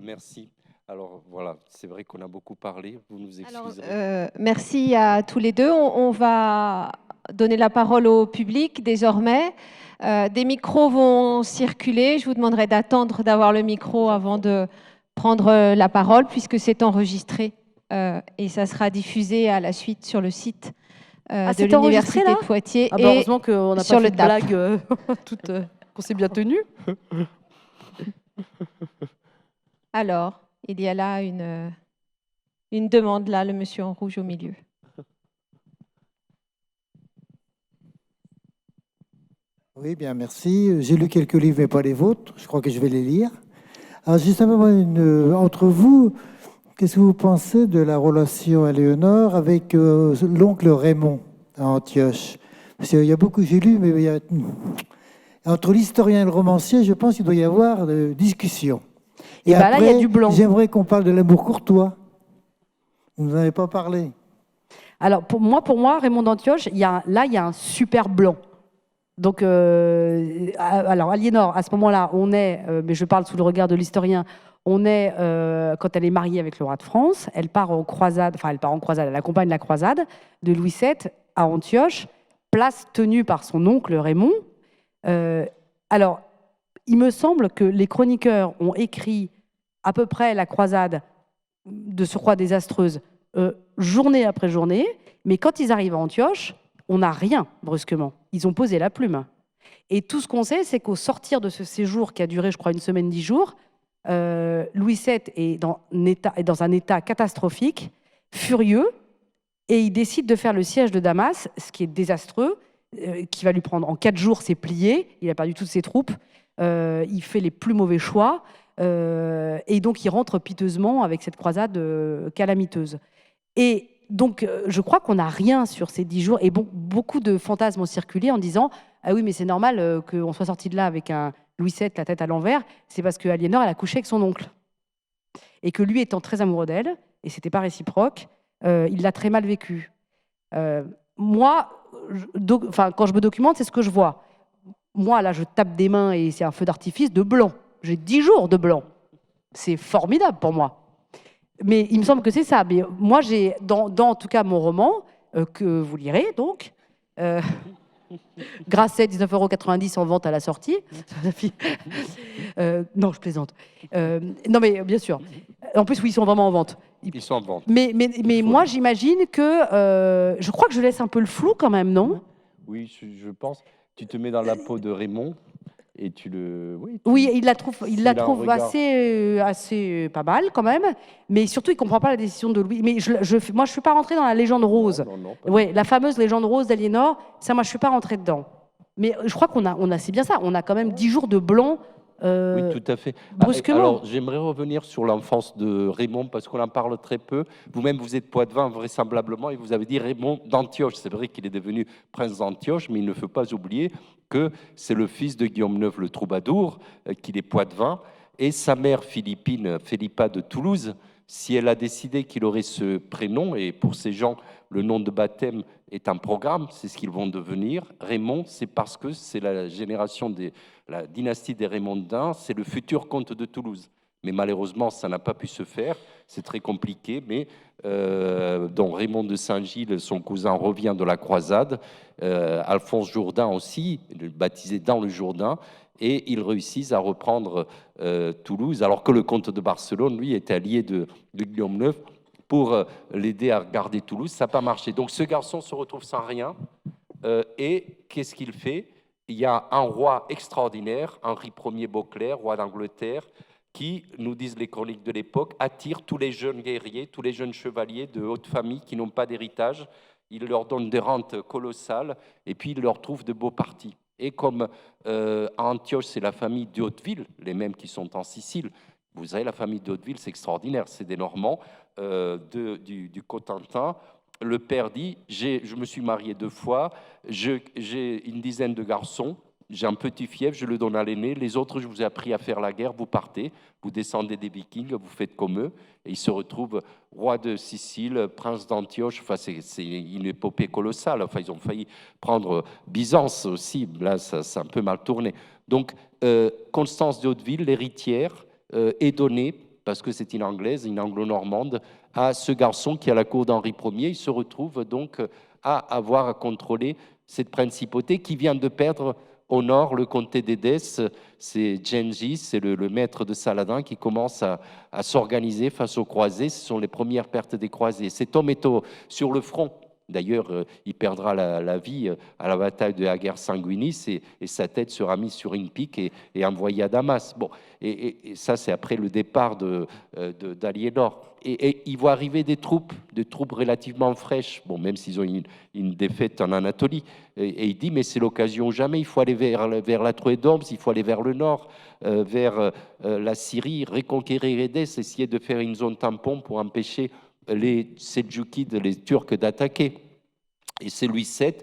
Merci. Alors voilà, c'est vrai qu'on a beaucoup parlé, vous nous excuserez. Merci à tous les deux. On va donner la parole au public désormais. Des micros vont circuler. Je vous demanderai d'attendre d'avoir le micro avant de prendre la parole puisque c'est enregistré et ça sera diffusé à la suite sur le site de l'Université de Poitiers. Ah bah heureusement qu'on n'a pas fait de blague qu'on s'est bien tenu. Alors, il y a là une demande, là, le monsieur en rouge au milieu. Oui, bien, merci. J'ai lu quelques livres, mais pas les vôtres. Je crois que je vais les lire. Alors, justement, entre vous, qu'est-ce que vous pensez de la relation à Léonore avec l'oncle Raymond à Antioche? Parce qu'il y a beaucoup, j'ai lu, mais entre l'historien et le romancier, je pense qu'il doit y avoir discussion. Et bah là, il y a du blanc. J'aimerais qu'on parle de l'amour courtois. Vous n'en avez pas parlé. Alors, pour moi, Raymond d'Antioche, il y a un super blanc. Donc, alors, Aliénore, à ce moment-là, on est, mais je parle sous le regard de l'historien, on est, quand elle est mariée avec le roi de France, elle part en croisade, elle accompagne la croisade de Louis VII à Antioche, place tenue par son oncle Raymond. Alors, il me semble que les chroniqueurs ont écrit à peu près la croisade, de surcroît désastreuse, journée après journée, mais quand ils arrivent à Antioche, on n'a rien, brusquement. Ils ont posé la plume. Et tout ce qu'on sait, c'est qu'au sortir de ce séjour qui a duré, je crois, 1 semaine, 10 jours, Louis VII est dans un état catastrophique, furieux, et il décide de faire le siège de Damas, ce qui est désastreux, qui va lui prendre en 4 jours, c'est plié, il a perdu toutes ses troupes, il fait les plus mauvais choix, et donc il rentre piteusement avec cette croisade calamiteuse. Et donc, je crois qu'on n'a rien sur ces 10 jours. Et bon, beaucoup de fantasmes ont circulé en disant « Ah oui, mais c'est normal qu'on soit sorti de là avec un Louis VII, la tête à l'envers. C'est parce qu'Aliénor, elle a couché avec son oncle. Et que lui, étant très amoureux d'elle, et c'était pas réciproque, il l'a très mal vécu. Moi, quand je me documente, c'est ce que je vois. Moi, là, je tape des mains et c'est un feu d'artifice de blanc. J'ai 10 jours de blanc. C'est formidable pour moi. Mais il me semble que c'est ça. Mais moi, j'ai, dans en tout cas mon roman, que vous lirez donc, Grasset, 19,90 € en vente à la sortie. Non, je plaisante. Non, mais bien sûr. En plus, oui, ils sont vraiment en vente. Ils sont en vente. Mais moi, j'imagine que... je crois que je laisse un peu le flou quand même, non? Oui, je pense. Tu te mets dans la peau de Raymond et tu le... Oui, il la trouve assez pas mal quand même, mais surtout il comprend pas la décision de Louis. Mais moi je suis pas rentrée dans la légende rose. Non, Ouais, la fameuse légende rose d'Aliénor, ça moi je suis pas rentrée dedans. Mais je crois qu'on a c'est bien ça, on a quand même 10 jours de blanc. Oui, tout à fait. Brusquement. Alors, j'aimerais revenir sur l'enfance de Raymond, parce qu'on en parle très peu. Vous-même, vous êtes Poitevin, vraisemblablement, et vous avez dit Raymond d'Antioche. C'est vrai qu'il est devenu prince d'Antioche, mais il ne faut pas oublier que c'est le fils de Guillaume IX le Troubadour, qu'il est Poitevin, et sa mère Philippine, Philippa de Toulouse. Si elle a décidé qu'il aurait ce prénom, et pour ces gens, le nom de baptême est un programme, c'est ce qu'ils vont devenir. Raymond, c'est parce que c'est la génération la dynastie des Raymondins, c'est le futur comte de Toulouse. Mais malheureusement, ça n'a pas pu se faire. C'est très compliqué. Mais dont Raymond de Saint-Gilles, son cousin, revient de la croisade. Alphonse Jourdain aussi, baptisé dans le Jourdain. Et ils réussissent à reprendre Toulouse, alors que le comte de Barcelone, lui, était allié de Guillaume IX pour l'aider à garder Toulouse. Ça n'a pas marché. Donc ce garçon se retrouve sans rien. Et qu'est-ce qu'il fait? Il y a un roi extraordinaire, Henri Ier Beauclerc, roi d'Angleterre, qui, nous disent les chroniques de l'époque, attire tous les jeunes guerriers, tous les jeunes chevaliers de haute famille qui n'ont pas d'héritage. Il leur donne des rentes colossales et puis il leur trouve de beaux partis. Et comme à Antioche, c'est la famille de Hauteville, les mêmes qui sont en Sicile. Vous savez, la famille de Hauteville, c'est extraordinaire, c'est des Normands du Cotentin. Le père dit, je me suis marié 2 fois, j'ai une dizaine de garçons, j'ai un petit fief, je le donne à l'aîné, les autres, je vous ai appris à faire la guerre, vous partez, vous descendez des Vikings, vous faites comme eux, et ils se retrouvent roi de Sicile, prince d'Antioche. Enfin, c'est une épopée colossale. Enfin, ils ont failli prendre Byzance aussi, là, ça a un peu mal tourné. Donc, Constance de Hauteville, l'héritière, est donnée, parce que c'est une Anglaise, une Anglo-Normande, à ce garçon qui, à la cour d'Henri Ier, il se retrouve donc à avoir à contrôler cette principauté qui vient de perdre au nord le comté d'Édesse. C'est Gengis, c'est le maître de Saladin qui commence à s'organiser face aux croisés. Ce sont les premières pertes des croisés. Cet homme est sur le front D'ailleurs, il perdra la vie à la bataille de Ager-Sanguinis et sa tête sera mise sur une pique et envoyée à Damas. Bon, et ça, c'est après le départ d'Aliénor. Et il voit arriver des troupes relativement fraîches, bon, même s'ils ont une défaite en Anatolie. Et il dit, mais c'est l'occasion jamais, il faut aller vers la Troie d'Oms, il faut aller vers le nord, vers la Syrie, reconquérir Édesse, essayer de faire une zone tampon pour empêcher les Seldjoukides, les Turcs, d'attaquer. Et c'est Louis VII,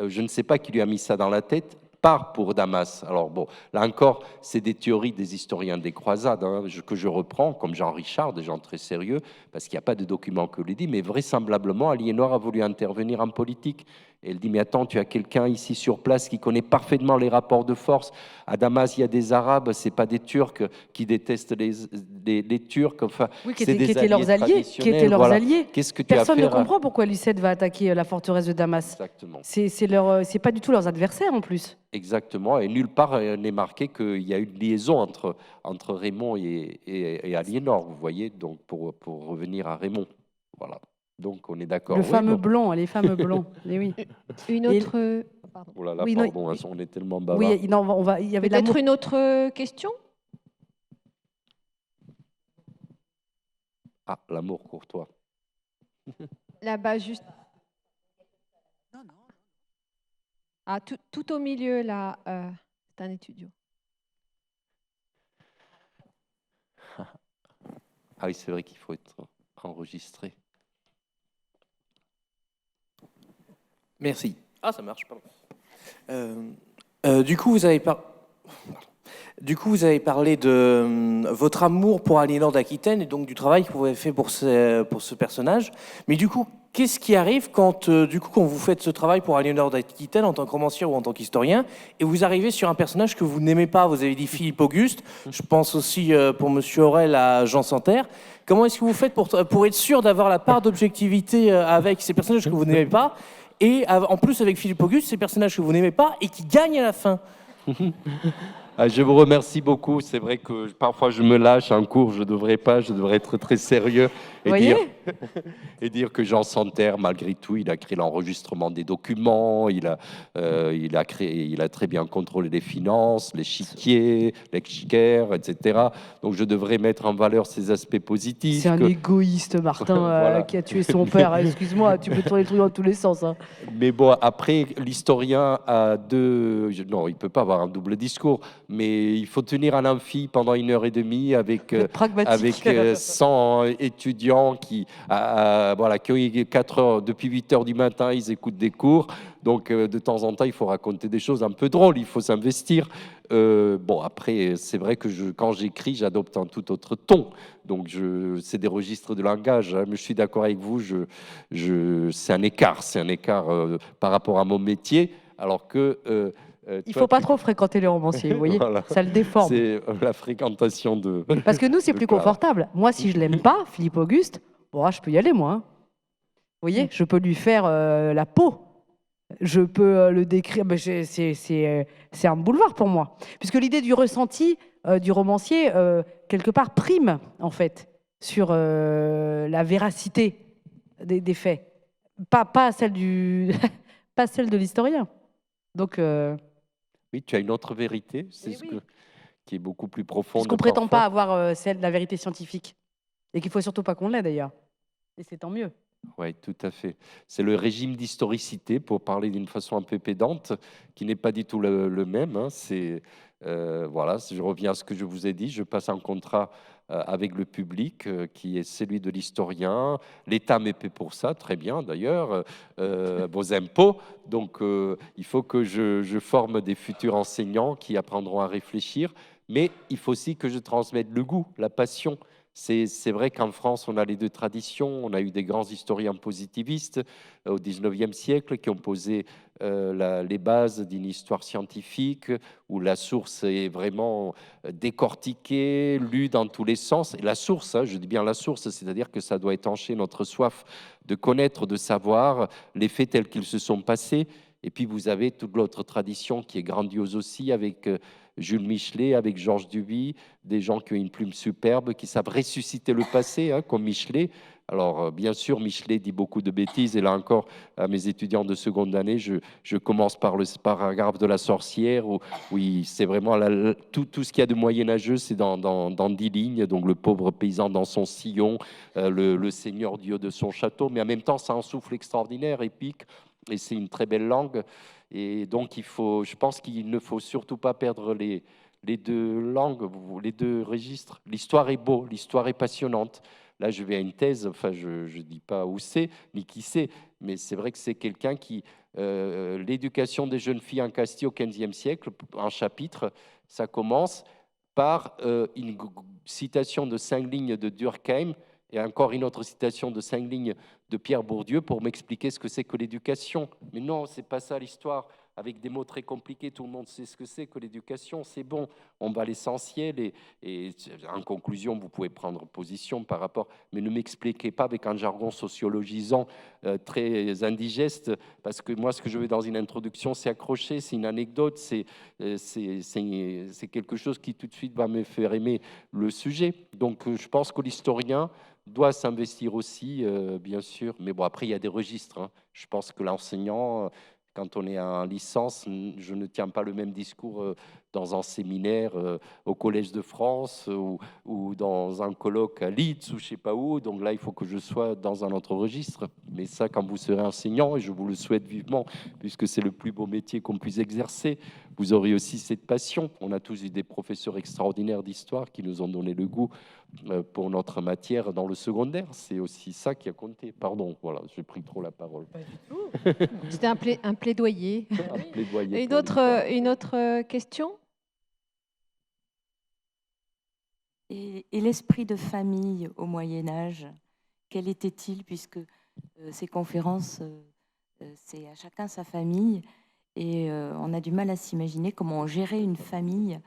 je ne sais pas qui lui a mis ça dans la tête, part pour Damas. Alors bon, là encore, c'est des théories des historiens des croisades hein, que je reprends, comme Jean Richard, des gens très sérieux, parce qu'il n'y a pas de document que le dit, mais vraisemblablement, Aliénor a voulu intervenir en politique. Et elle dit, mais attends, tu as quelqu'un ici sur place qui connaît parfaitement les rapports de force. À Damas, il y a des Arabes, ce n'est pas des Turcs qui détestent les Turcs. Enfin, oui, qui étaient leurs alliés. Voilà. Qu'est-ce que tu Personne as ne comprend pourquoi Louis VII va attaquer la forteresse de Damas. Exactement. C'est pas du tout leurs adversaires en plus. Exactement, et nulle part n'est marqué qu'il y a une liaison entre Raymond et Aliénor, vous voyez, donc pour revenir à Raymond. Voilà, donc on est d'accord. Le fameux blanc, les fameux blancs, mais oui. Une autre... Pardon. Oh là là, oui, pardon, non, on est tellement bavard. Oui, non, il y avait peut-être une autre question. Ah, l'amour courtois. Là-bas, juste... Ah, tout au milieu, là, c'est un étudiant. Ah oui, c'est vrai qu'il faut être enregistré. Merci. Ah, ça marche, pardon. Du coup, vous avez parlé de votre amour pour Aliénor d'Aquitaine et donc du travail que vous avez fait pour ce personnage. Mais du coup, qu'est-ce qui arrive quand vous faites ce travail pour Aliénor d'Aquitaine en tant que romancier ou en tant qu'historien et vous arrivez sur un personnage que vous n'aimez pas? Vous avez dit Philippe Auguste. Je pense aussi pour Monsieur Aurel à Jean Santerre. Comment est-ce que vous faites pour être sûr d'avoir la part d'objectivité avec ces personnages que vous n'aimez pas et en plus avec Philippe Auguste, ces personnages que vous n'aimez pas et qui gagnent à la fin? Je vous remercie beaucoup. C'est vrai que parfois je me lâche en cours, je ne devrais pas, je devrais être très sérieux et dire que Jean Santerre, malgré tout, il a créé l'enregistrement des documents, il a très bien contrôlé les finances, l'échiquier, l'exchequer, etc. Donc je devrais mettre en valeur ces aspects positifs. C'est un égoïste, Martin, voilà. Qui a tué son père. Excuse-moi, tu peux tourner les trucs dans tous les sens. Hein. Mais bon, après, l'historien a non, il ne peut pas avoir un double discours, mais il faut tenir un amphi pendant 1h30 avec 100 étudiants qui ont eu 4 heures, depuis 8 heures du matin, ils écoutent des cours. Donc, de temps en temps, il faut raconter des choses un peu drôles, il faut s'investir. Bon, après, c'est vrai que quand j'écris, j'adopte un tout autre ton. Donc, c'est des registres de langage. Hein, mais je suis d'accord avec vous, c'est un écart par rapport à mon métier, alors que... il ne faut pas trop fréquenter les romanciers, vous voyez, voilà. Ça le déforme. C'est la fréquentation de... Parce que nous, c'est plus confortable. Moi, si je ne l'aime pas, Philippe Auguste, bon, je peux y aller, moi. Hein. Vous voyez, je peux lui faire la peau. Je peux le décrire. Ben, c'est un boulevard pour moi. Puisque l'idée du ressenti du romancier, quelque part, prime, en fait, sur la véracité des faits. Pas celle pas celle de l'historien. Donc... Oui, tu as une autre vérité, qui est beaucoup plus profonde. Parce qu'on ne prétend pas avoir celle de la vérité scientifique. Et qu'il ne faut surtout pas qu'on l'ait, d'ailleurs. Et c'est tant mieux. Oui, tout à fait. C'est le régime d'historicité, pour parler d'une façon un peu pédante, qui n'est pas du tout le même. Hein. Voilà, je reviens à ce que je vous ai dit. Je passe un contrat avec le public, qui est celui de l'historien. L'État me paie pour ça, très bien d'ailleurs, vos impôts. Donc, il faut que je forme des futurs enseignants qui apprendront à réfléchir. Mais il faut aussi que je transmette le goût, la passion. C'est vrai qu'en France, on a les deux traditions. On a eu des grands historiens positivistes au XIXe siècle qui ont posé les bases d'une histoire scientifique où la source est vraiment décortiquée, lue dans tous les sens. Et la source, hein, je dis bien la source, c'est-à-dire que ça doit étancher notre soif de connaître, de savoir les faits tels qu'ils se sont passés. Et puis vous avez toute l'autre tradition qui est grandiose aussi, avec Jules Michelet, avec Georges Duby, des gens qui ont une plume superbe, qui savent ressusciter le passé, hein, comme Michelet. Alors, bien sûr, Michelet dit beaucoup de bêtises, et là encore, à mes étudiants de seconde année, je commence par le paragraphe de la sorcière, où c'est vraiment tout ce qu'il y a de moyenâgeux, c'est dans 10 lignes, donc le pauvre paysan dans son sillon, le seigneur Dieu de son château, mais en même temps, ça a un souffle extraordinaire, épique, et c'est une très belle langue, et donc je pense qu'il ne faut surtout pas perdre les deux langues, les deux registres. L'histoire est beau, l'histoire est passionnante. Là, je vais à une thèse, enfin, je ne dis pas où c'est, ni qui c'est, mais c'est vrai que c'est quelqu'un qui... l'éducation des jeunes filles en Castille au XVe siècle, un chapitre, ça commence par une citation de 5 lignes de Durkheim, et encore une autre citation de 5 lignes de Pierre Bourdieu pour m'expliquer ce que c'est que l'éducation. Mais non, c'est pas ça l'histoire. Avec des mots très compliqués, tout le monde sait ce que c'est que l'éducation. C'est bon, on va à l'essentiel. Et en conclusion, vous pouvez prendre position par rapport, mais ne m'expliquez pas avec un jargon sociologisant très indigeste, parce que moi, ce que je veux dans une introduction, c'est accrocher, c'est une anecdote, c'est quelque chose qui tout de suite va me faire aimer le sujet. Donc, je pense que l'historien doit s'investir aussi, bien sûr. Mais bon, après, il y a des registres, hein. Je pense que l'enseignant, quand on est en licence, je ne tiens pas le même discours dans un séminaire au Collège de France ou dans un colloque à Leeds ou je ne sais pas où. Donc là, il faut que je sois dans un autre registre. Mais ça, quand vous serez enseignant, et je vous le souhaite vivement, puisque c'est le plus beau métier qu'on puisse exercer, vous aurez aussi cette passion. On a tous eu des professeurs extraordinaires d'histoire qui nous ont donné le goût pour notre matière dans le secondaire. C'est aussi ça qui a compté. Pardon, voilà, j'ai pris trop la parole. C'était un plaidoyer. Un plaidoyer Une autre question? Et l'esprit de famille au Moyen-Âge, quel était-il, puisque ces conférences, c'est à chacun sa famille, et on a du mal à s'imaginer comment on gérait une famille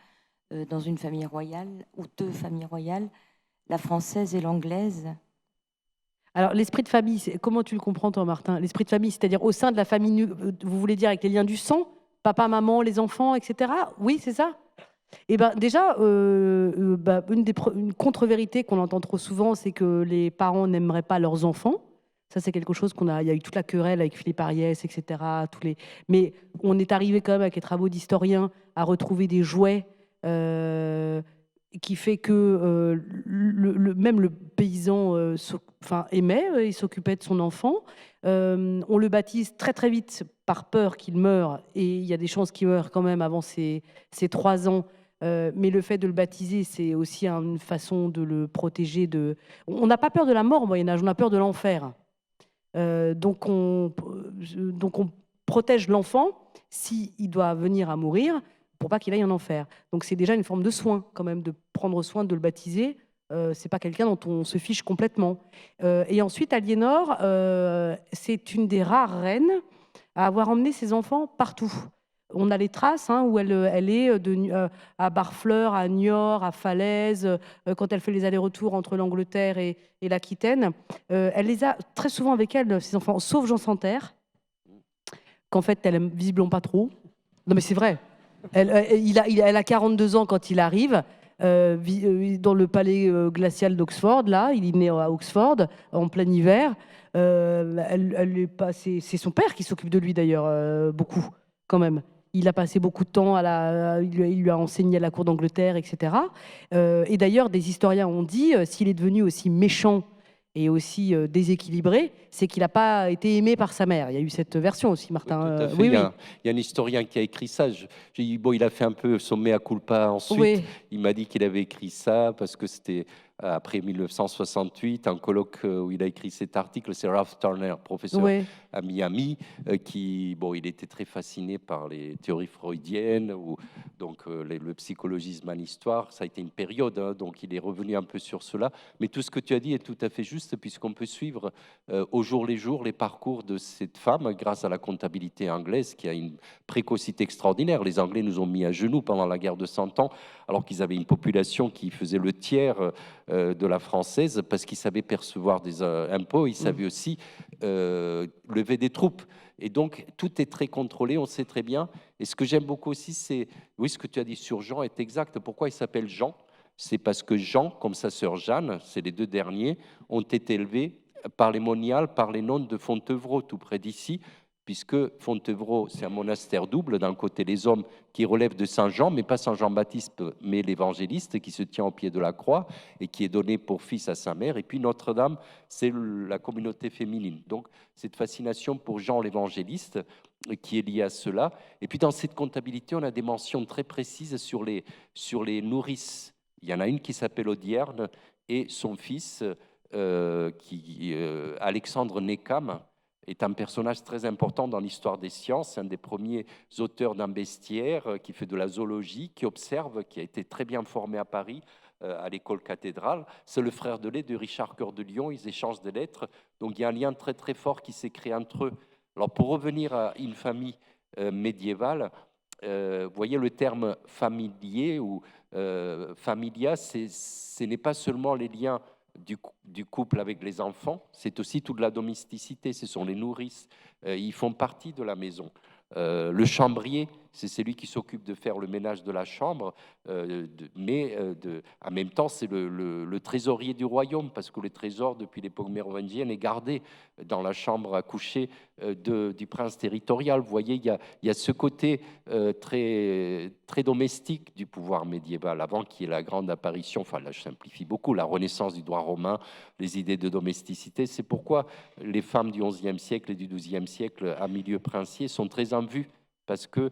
dans une famille royale, ou 2 familles royales, la française et l'anglaise. Alors, l'esprit de famille, comment tu le comprends, toi, Martin? L'esprit de famille, c'est-à-dire au sein de la famille, vous voulez dire avec les liens du sang, papa, maman, les enfants, etc. Oui, c'est ça. Eh ben, déjà, une contre-vérité qu'on entend trop souvent, c'est que les parents n'aimeraient pas leurs enfants. Ça, c'est quelque chose il y a eu toute la querelle avec Philippe Ariès, etc. Mais on est arrivé quand même avec les travaux d'historiens à retrouver des jouets qui fait que même le paysan aimait, il s'occupait de son enfant. On le baptise très très vite par peur qu'il meure, et il y a des chances qu'il meure quand même avant ses 3 ans. Mais le fait de le baptiser, c'est aussi une façon de le protéger. On n'a pas peur de la mort au Moyen-Âge, on a peur de l'enfer. Donc on protège l'enfant s'il doit venir à mourir, pour pas qu'il aille en enfer. Donc c'est déjà une forme de soin quand même, de prendre soin de le baptiser. C'est pas quelqu'un dont on se fiche complètement. Et ensuite, Aliénor, c'est une des rares reines à avoir emmené ses enfants partout. On a les traces où elle est à Barfleur, à Niort, à Falaise, quand elle fait les allers-retours entre l'Angleterre et l'Aquitaine. Elle les a très souvent avec elle, ses enfants, sauf Jean Santerre, qu'en fait, elle aime visiblement pas trop. Non mais c'est vrai. Elle a 42 ans quand il arrive, dans le palais glacial d'Oxford. Là, il est né à Oxford, en plein hiver. C'est son père qui s'occupe de lui d'ailleurs, beaucoup, quand même. Il a passé beaucoup de temps, il lui a enseigné à la cour d'Angleterre, etc. Et d'ailleurs, des historiens ont dit, s'il est devenu aussi méchant et aussi déséquilibré, c'est qu'il n'a pas été aimé par sa mère. Il y a eu cette version aussi, Martin. Oui, tout à fait. Oui, il y a un historien qui a écrit ça. Il a fait un peu son mea culpa ensuite. Oui. Il m'a dit qu'il avait écrit ça parce que c'était après 1968, un colloque où il a écrit cet article. C'est Ralph Turner, professeur à Miami, il était très fasciné par les théories freudiennes, le psychologisme en histoire. Ça a été une période, donc il est revenu un peu sur cela. Mais tout ce que tu as dit est tout à fait juste, puisqu'on peut suivre au jour les jours les parcours de cette femme grâce à la comptabilité anglaise qui a une précocité extraordinaire. Les Anglais nous ont mis à genoux pendant la guerre de 100 ans, alors qu'ils avaient une population qui faisait le tiers de la française, parce qu'ils savaient percevoir des impôts, ils savaient aussi lever des troupes. Et donc, tout est très contrôlé, on sait très bien. Et ce que j'aime beaucoup aussi, c'est, oui, ce que tu as dit sur Jean est exact. Pourquoi il s'appelle Jean? C'est parce que Jean, comme sa sœur Jeanne, c'est les deux derniers, ont été élevés par les moniales, par les nonnes de Fontevraud, tout près d'ici, puisque Fontevraud, c'est un monastère double, d'un côté les hommes qui relèvent de Saint Jean, mais pas Saint Jean-Baptiste, mais l'évangéliste qui se tient au pied de la croix et qui est donné pour fils à sa mère. Et puis Notre-Dame, c'est la communauté féminine. Donc cette fascination pour Jean l'évangéliste qui est liée à cela. Et puis dans cette comptabilité, on a des mentions très précises sur les nourrices. Il y en a une qui s'appelle Audierne et son fils, Alexandre Nécam, est un personnage très important dans l'histoire des sciences, un des premiers auteurs d'un bestiaire qui fait de la zoologie, qui observe, qui a été très bien formé à Paris, à l'école cathédrale. C'est le frère de lait de Richard Cœur de Lion, ils échangent des lettres, donc il y a un lien très très fort qui s'est créé entre eux. Alors pour revenir à une famille médiévale, vous voyez le terme familier ou familia, ce n'est pas seulement les liens du couple avec les enfants, c'est aussi toute la domesticité, ce sont les nourrices, ils font partie de la maison. Le chambrier, c'est celui qui s'occupe de faire le ménage de la chambre, mais en même temps, c'est le trésorier du royaume, parce que le trésor, depuis l'époque mérovingienne, est gardé dans la chambre à coucher du prince territorial. Vous voyez, il y a ce côté très, très domestique du pouvoir médiéval, avant qu'il y ait la grande apparition, enfin là je simplifie beaucoup, la renaissance du droit romain, les idées de domesticité. C'est pourquoi les femmes du XIe siècle et du XIIe siècle à milieu princier sont très en vue, parce que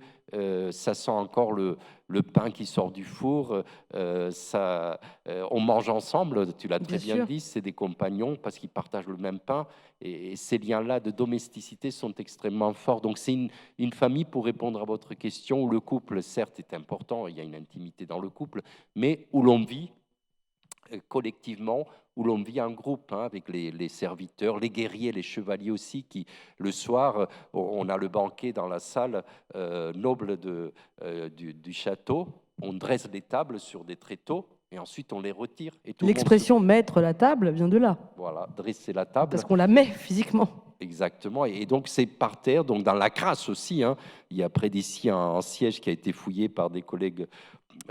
ça sent encore le pain qui sort du four, on mange ensemble, tu l'as très bien dit, c'est des compagnons parce qu'ils partagent le même pain, et ces liens-là de domesticité sont extrêmement forts. Donc c'est une famille, pour répondre à votre question, où le couple, certes, est important, il y a une intimité dans le couple, mais où l'on vit collectivement, où l'on vit en groupe, hein, avec les serviteurs, les guerriers, les chevaliers aussi, qui, le soir, on a le banquet dans la salle noble du château, on dresse des tables sur des tréteaux, et ensuite on les retire. L'expression « mettre la table » vient de là. Voilà, dresser la table. Parce qu'on la met physiquement. Exactement, et donc c'est par terre, donc dans la crasse aussi, hein. Il y a près d'ici un siège qui a été fouillé par des collègues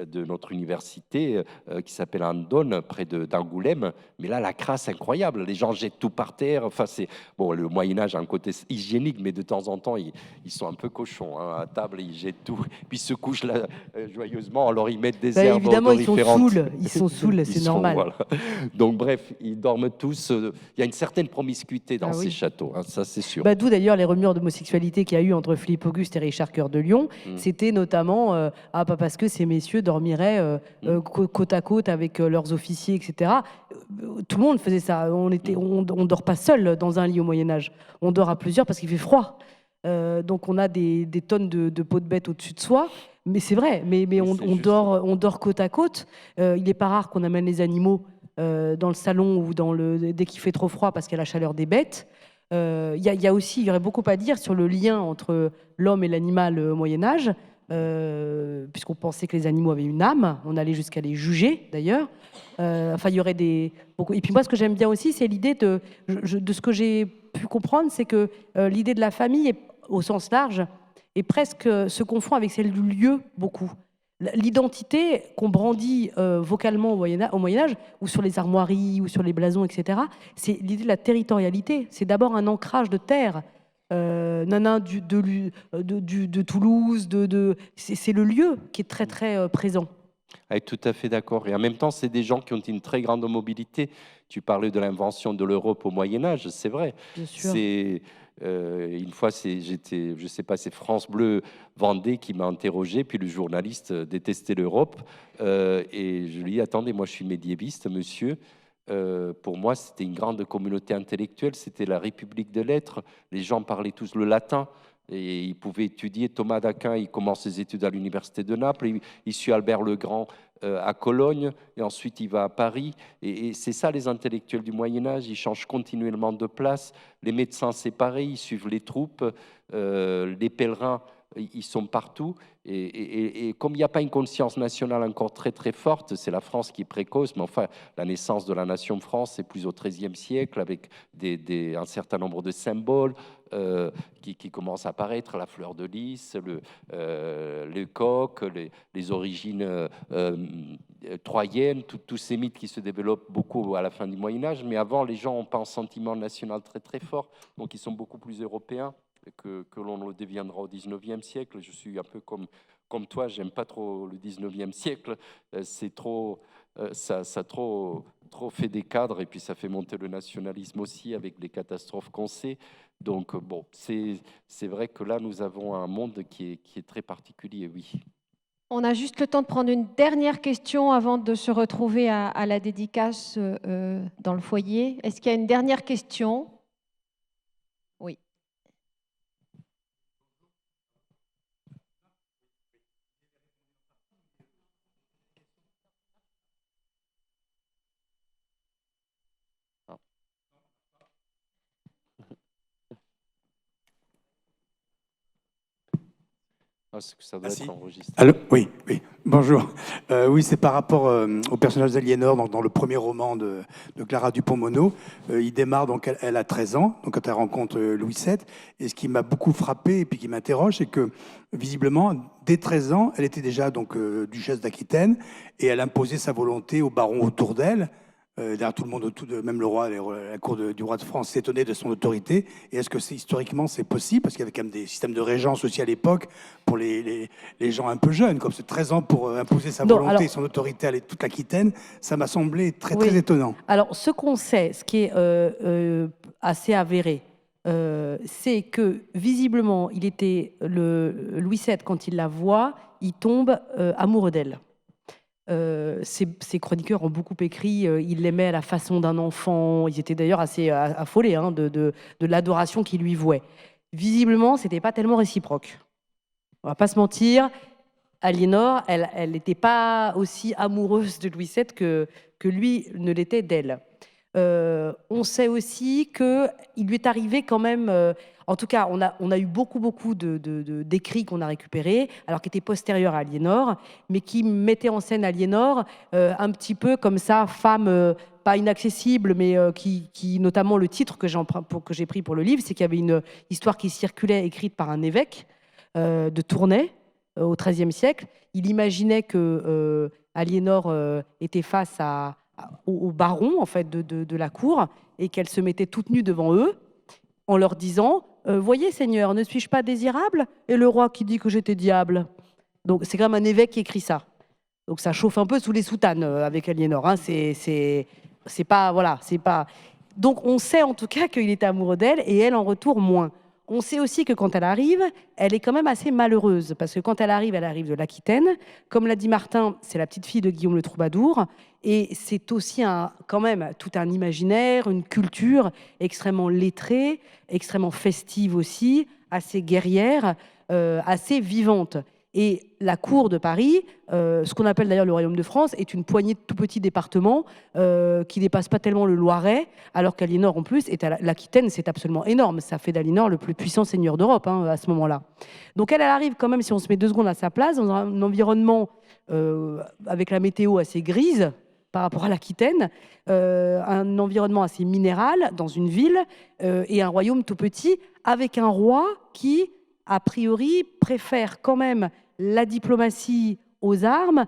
de notre université qui s'appelle Andone, près d'Angoulême. Mais là, la crasse incroyable. Les gens jettent tout par terre. Enfin, c'est bon, le Moyen-Âge a un côté hygiénique, mais de temps en temps, ils sont un peu cochons. Hein. À table, ils jettent tout. Puis ils se couchent là, joyeusement. Alors, ils mettent des herbes évidemment, odoriférantes. ils sont saouls, c'est normal. Voilà. Donc, bref, ils dorment tous. Il y a une certaine promiscuité dans ces châteaux. Hein, ça, c'est sûr. D'où d'ailleurs les rumeurs d'homosexualité qu'il y a eu entre Philippe Auguste et Richard Cœur de Lion. C'était notamment pas parce que ces messieurs dormiraient côte à côte avec leurs officiers, etc. Tout le monde faisait ça. On dort pas seul dans un lit au Moyen-Âge. On dort à plusieurs parce qu'il fait froid. Donc on a des tonnes de peaux de bête au-dessus de soi. Mais c'est vrai, mais on dort côte à côte. Il n'est pas rare qu'on amène les animaux dans le salon ou dès qu'il fait trop froid parce qu'il y a la chaleur des bêtes. Il y aurait beaucoup à dire sur le lien entre l'homme et l'animal au Moyen-Âge. Puisqu'on pensait que les animaux avaient une âme, on allait jusqu'à les juger d'ailleurs. Enfin, il y aurait beaucoup. Et puis moi, ce que j'aime bien aussi, c'est l'idée de ce que j'ai pu comprendre, c'est que l'idée de la famille, au sens large, est presque se confond avec celle du lieu beaucoup. L'identité qu'on brandit vocalement au Moyen-Âge, ou sur les armoiries, ou sur les blasons, etc., c'est l'idée de la territorialité. C'est d'abord un ancrage de terre. Nanin de Toulouse, c'est le lieu qui est très très présent. Tout à fait d'accord. Et en même temps, c'est des gens qui ont une très grande mobilité. Tu parlais de l'invention de l'Europe au Moyen-Âge, c'est vrai. Bien sûr. Une fois, je sais pas, c'est France Bleu Vendée qui m'a interrogé, puis le journaliste détestait l'Europe. Et je lui ai dit, attendez, moi je suis médiéviste, monsieur. Pour moi, c'était une grande communauté intellectuelle, c'était la République de lettres. Les gens parlaient tous le latin et ils pouvaient étudier. Thomas d'Aquin, il commence ses études à l'université de Naples, il suit Albert le Grand à Cologne, et ensuite il va à Paris. Et c'est ça, les intellectuels du Moyen-Âge, ils changent continuellement de place. Les médecins, c'est pareil, ils suivent les troupes. Les pèlerins ils sont partout. Et comme il n'y a pas une conscience nationale encore très très forte, c'est la France qui est précoce, mais enfin, la naissance de la nation France, c'est plus au XIIIe siècle, avec un certain nombre de symboles qui commencent à apparaître, la fleur de lys, le coq, les origines troyennes, tous ces mythes qui se développent beaucoup à la fin du Moyen-Âge, mais avant, les gens n'ont pas un sentiment national très très fort, donc ils sont beaucoup plus européens que l'on le deviendra au XIXe siècle. Je suis un peu comme toi, j'aime pas trop le XIXe siècle, c'est trop, ça trop fait des cadres, et puis ça fait monter le nationalisme aussi avec les catastrophes qu'on sait. Donc bon, c'est vrai que là, nous avons un monde qui est très particulier, oui. On a juste le temps de prendre une dernière question avant de se retrouver à la dédicace dans le foyer. Est-ce qu'il y a une dernière question? Oui. Ah, ça doit être enregistré. Alors, oui, bonjour. Oui, c'est par rapport au personnage d'Aliénor dans le premier roman de Clara Dupont-Moreau. Il démarre, donc elle a 13 ans, donc quand elle rencontre Louis VII. Et ce qui m'a beaucoup frappé et puis qui m'interroge, c'est que visiblement, dès 13 ans, elle était déjà donc duchesse d'Aquitaine et elle imposait sa volonté aux barons autour d'elle. D'ailleurs, tout le monde, même le roi, la cour du roi de France s'étonnait de son autorité. Et est-ce que historiquement c'est possible? Parce qu'il y avait quand même des systèmes de régence aussi à l'époque pour les gens un peu jeunes, comme c'est 13 ans pour imposer sa volonté et son autorité à toute l'Aquitaine. Ça m'a semblé très, très étonnant. Alors, ce qu'on sait, ce qui est assez avéré, c'est que visiblement, Louis VII, quand il la voit, il tombe amoureux d'elle. Ces chroniqueurs ont beaucoup écrit, ils l'aimaient à la façon d'un enfant, ils étaient d'ailleurs assez affolés de l'adoration qu'ils lui vouaient. Visiblement, ce n'était pas tellement réciproque. On va pas se mentir, Aliénor, elle n'était pas aussi amoureuse de Louis VII que lui ne l'était d'elle. On sait aussi qu'il lui est arrivé quand même, en tout cas, on a eu beaucoup d'écrits qu'on a récupérés, alors qui étaient postérieurs à Aliénor, mais qui mettaient en scène Aliénor un petit peu comme ça, femme pas inaccessible, mais qui notamment le titre que j'ai pris pour le livre, c'est qu'il y avait une histoire qui circulait écrite par un évêque de Tournai au XIIIe siècle. Il imaginait que Aliénor était face aux barons en fait, de la cour et qu'elle se mettait toute nue devant eux en leur disant voyez, Seigneur, ne suis-je pas désirable? Et le roi qui dit que j'étais diable. Donc c'est quand même un évêque qui écrit ça. Donc ça chauffe un peu sous les soutanes avec Aliénor. Hein. C'est pas voilà, c'est pas. Donc on sait en tout cas qu'il était amoureux d'elle et elle en retour moins. On sait aussi que quand elle arrive, elle est quand même assez malheureuse parce que quand elle arrive de l'Aquitaine. Comme l'a dit Martin, c'est la petite fille de Guillaume le Troubadour et c'est aussi quand même tout un imaginaire, une culture extrêmement lettrée, extrêmement festive aussi, assez guerrière, assez vivante. Et la cour de Paris, ce qu'on appelle d'ailleurs le Royaume de France, est une poignée de tout petits départements qui ne dépassent pas tellement le Loiret, alors qu'Aliénor, en plus, est à l'Aquitaine, c'est absolument énorme. Ça fait d'Aliénor le plus puissant seigneur d'Europe à ce moment-là. Donc elle arrive quand même, si on se met 2 secondes à sa place, dans un environnement avec la météo assez grise par rapport à l'Aquitaine, un environnement assez minéral dans une ville et un royaume tout petit, avec un roi qui, a priori, préfère quand même la diplomatie aux armes,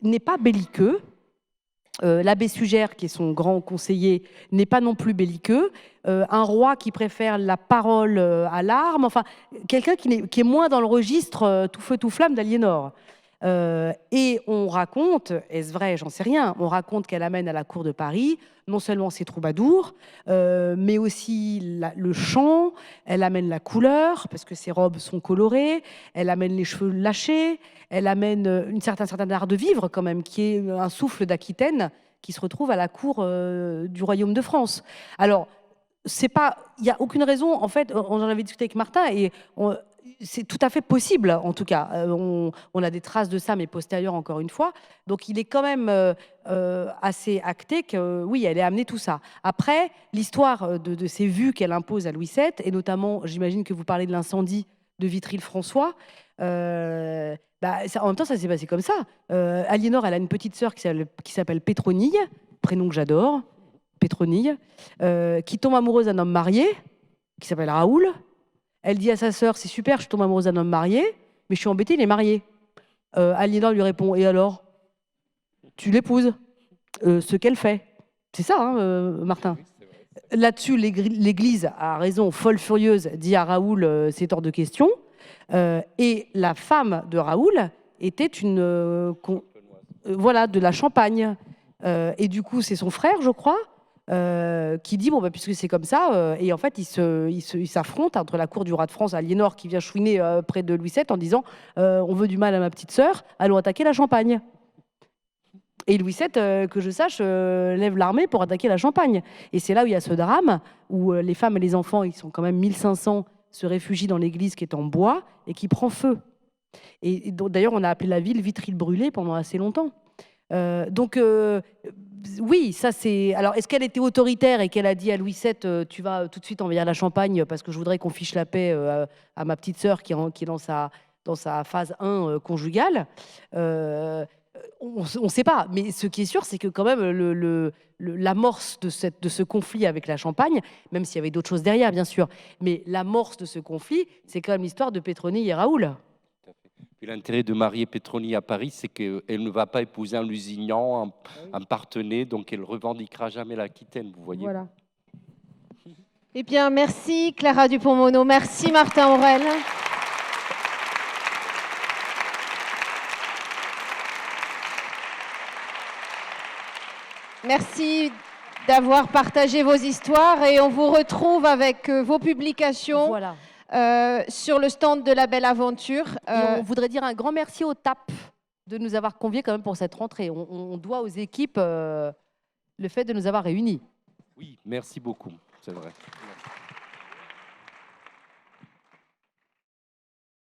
n'est pas belliqueux. L'abbé Sugère, qui est son grand conseiller, n'est pas non plus belliqueux. Un roi qui préfère la parole à l'arme. Enfin, quelqu'un qui est moins dans le registre tout feu tout flamme d'Aliénor. Et on raconte, est-ce vrai, j'en sais rien, on raconte qu'elle amène à la cour de Paris non seulement ses troubadours, mais aussi le chant, elle amène la couleur, parce que ses robes sont colorées, elle amène les cheveux lâchés, elle amène un certain art de vivre quand même, qui est un souffle d'Aquitaine, qui se retrouve à la cour du Royaume de France. Alors, il n'y a aucune raison, en fait, on en avait discuté avec Martin, et c'est tout à fait possible, en tout cas. On a des traces de ça, mais postérieures, encore une fois. Donc, il est quand même assez acté que, oui, elle est amenée tout ça. Après, l'histoire de ces vues qu'elle impose à Louis VII, et notamment, j'imagine que vous parlez de l'incendie de Vitry-le-François. En même temps, ça s'est passé comme ça. Aliénor, elle a une petite sœur qui s'appelle Pétronille, prénom que j'adore, Pétronille, qui tombe amoureuse d'un homme marié, qui s'appelle Raoul. Elle dit à sa sœur, c'est super, je tombe amoureuse d'un homme marié, mais je suis embêtée, il est marié. Aliénor lui répond, et alors? Tu l'épouses. Ce qu'elle fait. C'est ça, hein, Martin? Là-dessus, l'Église a raison, folle furieuse, dit à Raoul, c'est hors de question. Et la femme de Raoul était une... voilà, de la Champagne. Et du coup, c'est son frère, je crois, qui dit, bon, puisque c'est comme ça, et en fait, ils s'affrontent entre la cour du roi de France, Aliénor, qui vient chouiner près de Louis VII, en disant, on veut du mal à ma petite sœur, allons attaquer la Champagne. Et Louis VII, que je sache, lève l'armée pour attaquer la Champagne. Et c'est là où il y a ce drame, où les femmes et les enfants, ils sont quand même 1500, se réfugient dans l'église qui est en bois et qui prend feu. Et d'ailleurs, on a appelé la ville Vitry-le-Brûlé pendant assez longtemps. Oui, ça c'est... Alors, est-ce qu'elle était autoritaire et qu'elle a dit à Louis VII, tu vas tout de suite envahir la Champagne parce que je voudrais qu'on fiche la paix à ma petite sœur qui est dans sa phase 1 conjugale on ne sait pas, mais ce qui est sûr, c'est que quand même l'amorce de ce conflit avec la Champagne, même s'il y avait d'autres choses derrière, bien sûr, mais l'amorce de ce conflit, c'est quand même l'histoire de Pétronille et Raoul. Puis l'intérêt de marier Pétronille à Paris, c'est qu'elle ne va pas épouser un Lusignan, un Parthenay, donc elle ne revendiquera jamais l'Aquitaine, vous voyez. Voilà. Eh bien, merci Clara Dupont-Mono, merci Martin Aurel. Merci d'avoir partagé vos histoires et on vous retrouve avec vos publications Voilà. sur le stand de la Belle Aventure. Et on voudrait dire un grand merci au TAP de nous avoir conviés quand même pour cette rentrée. On doit aux équipes le fait de nous avoir réunis. Oui, merci beaucoup, c'est vrai.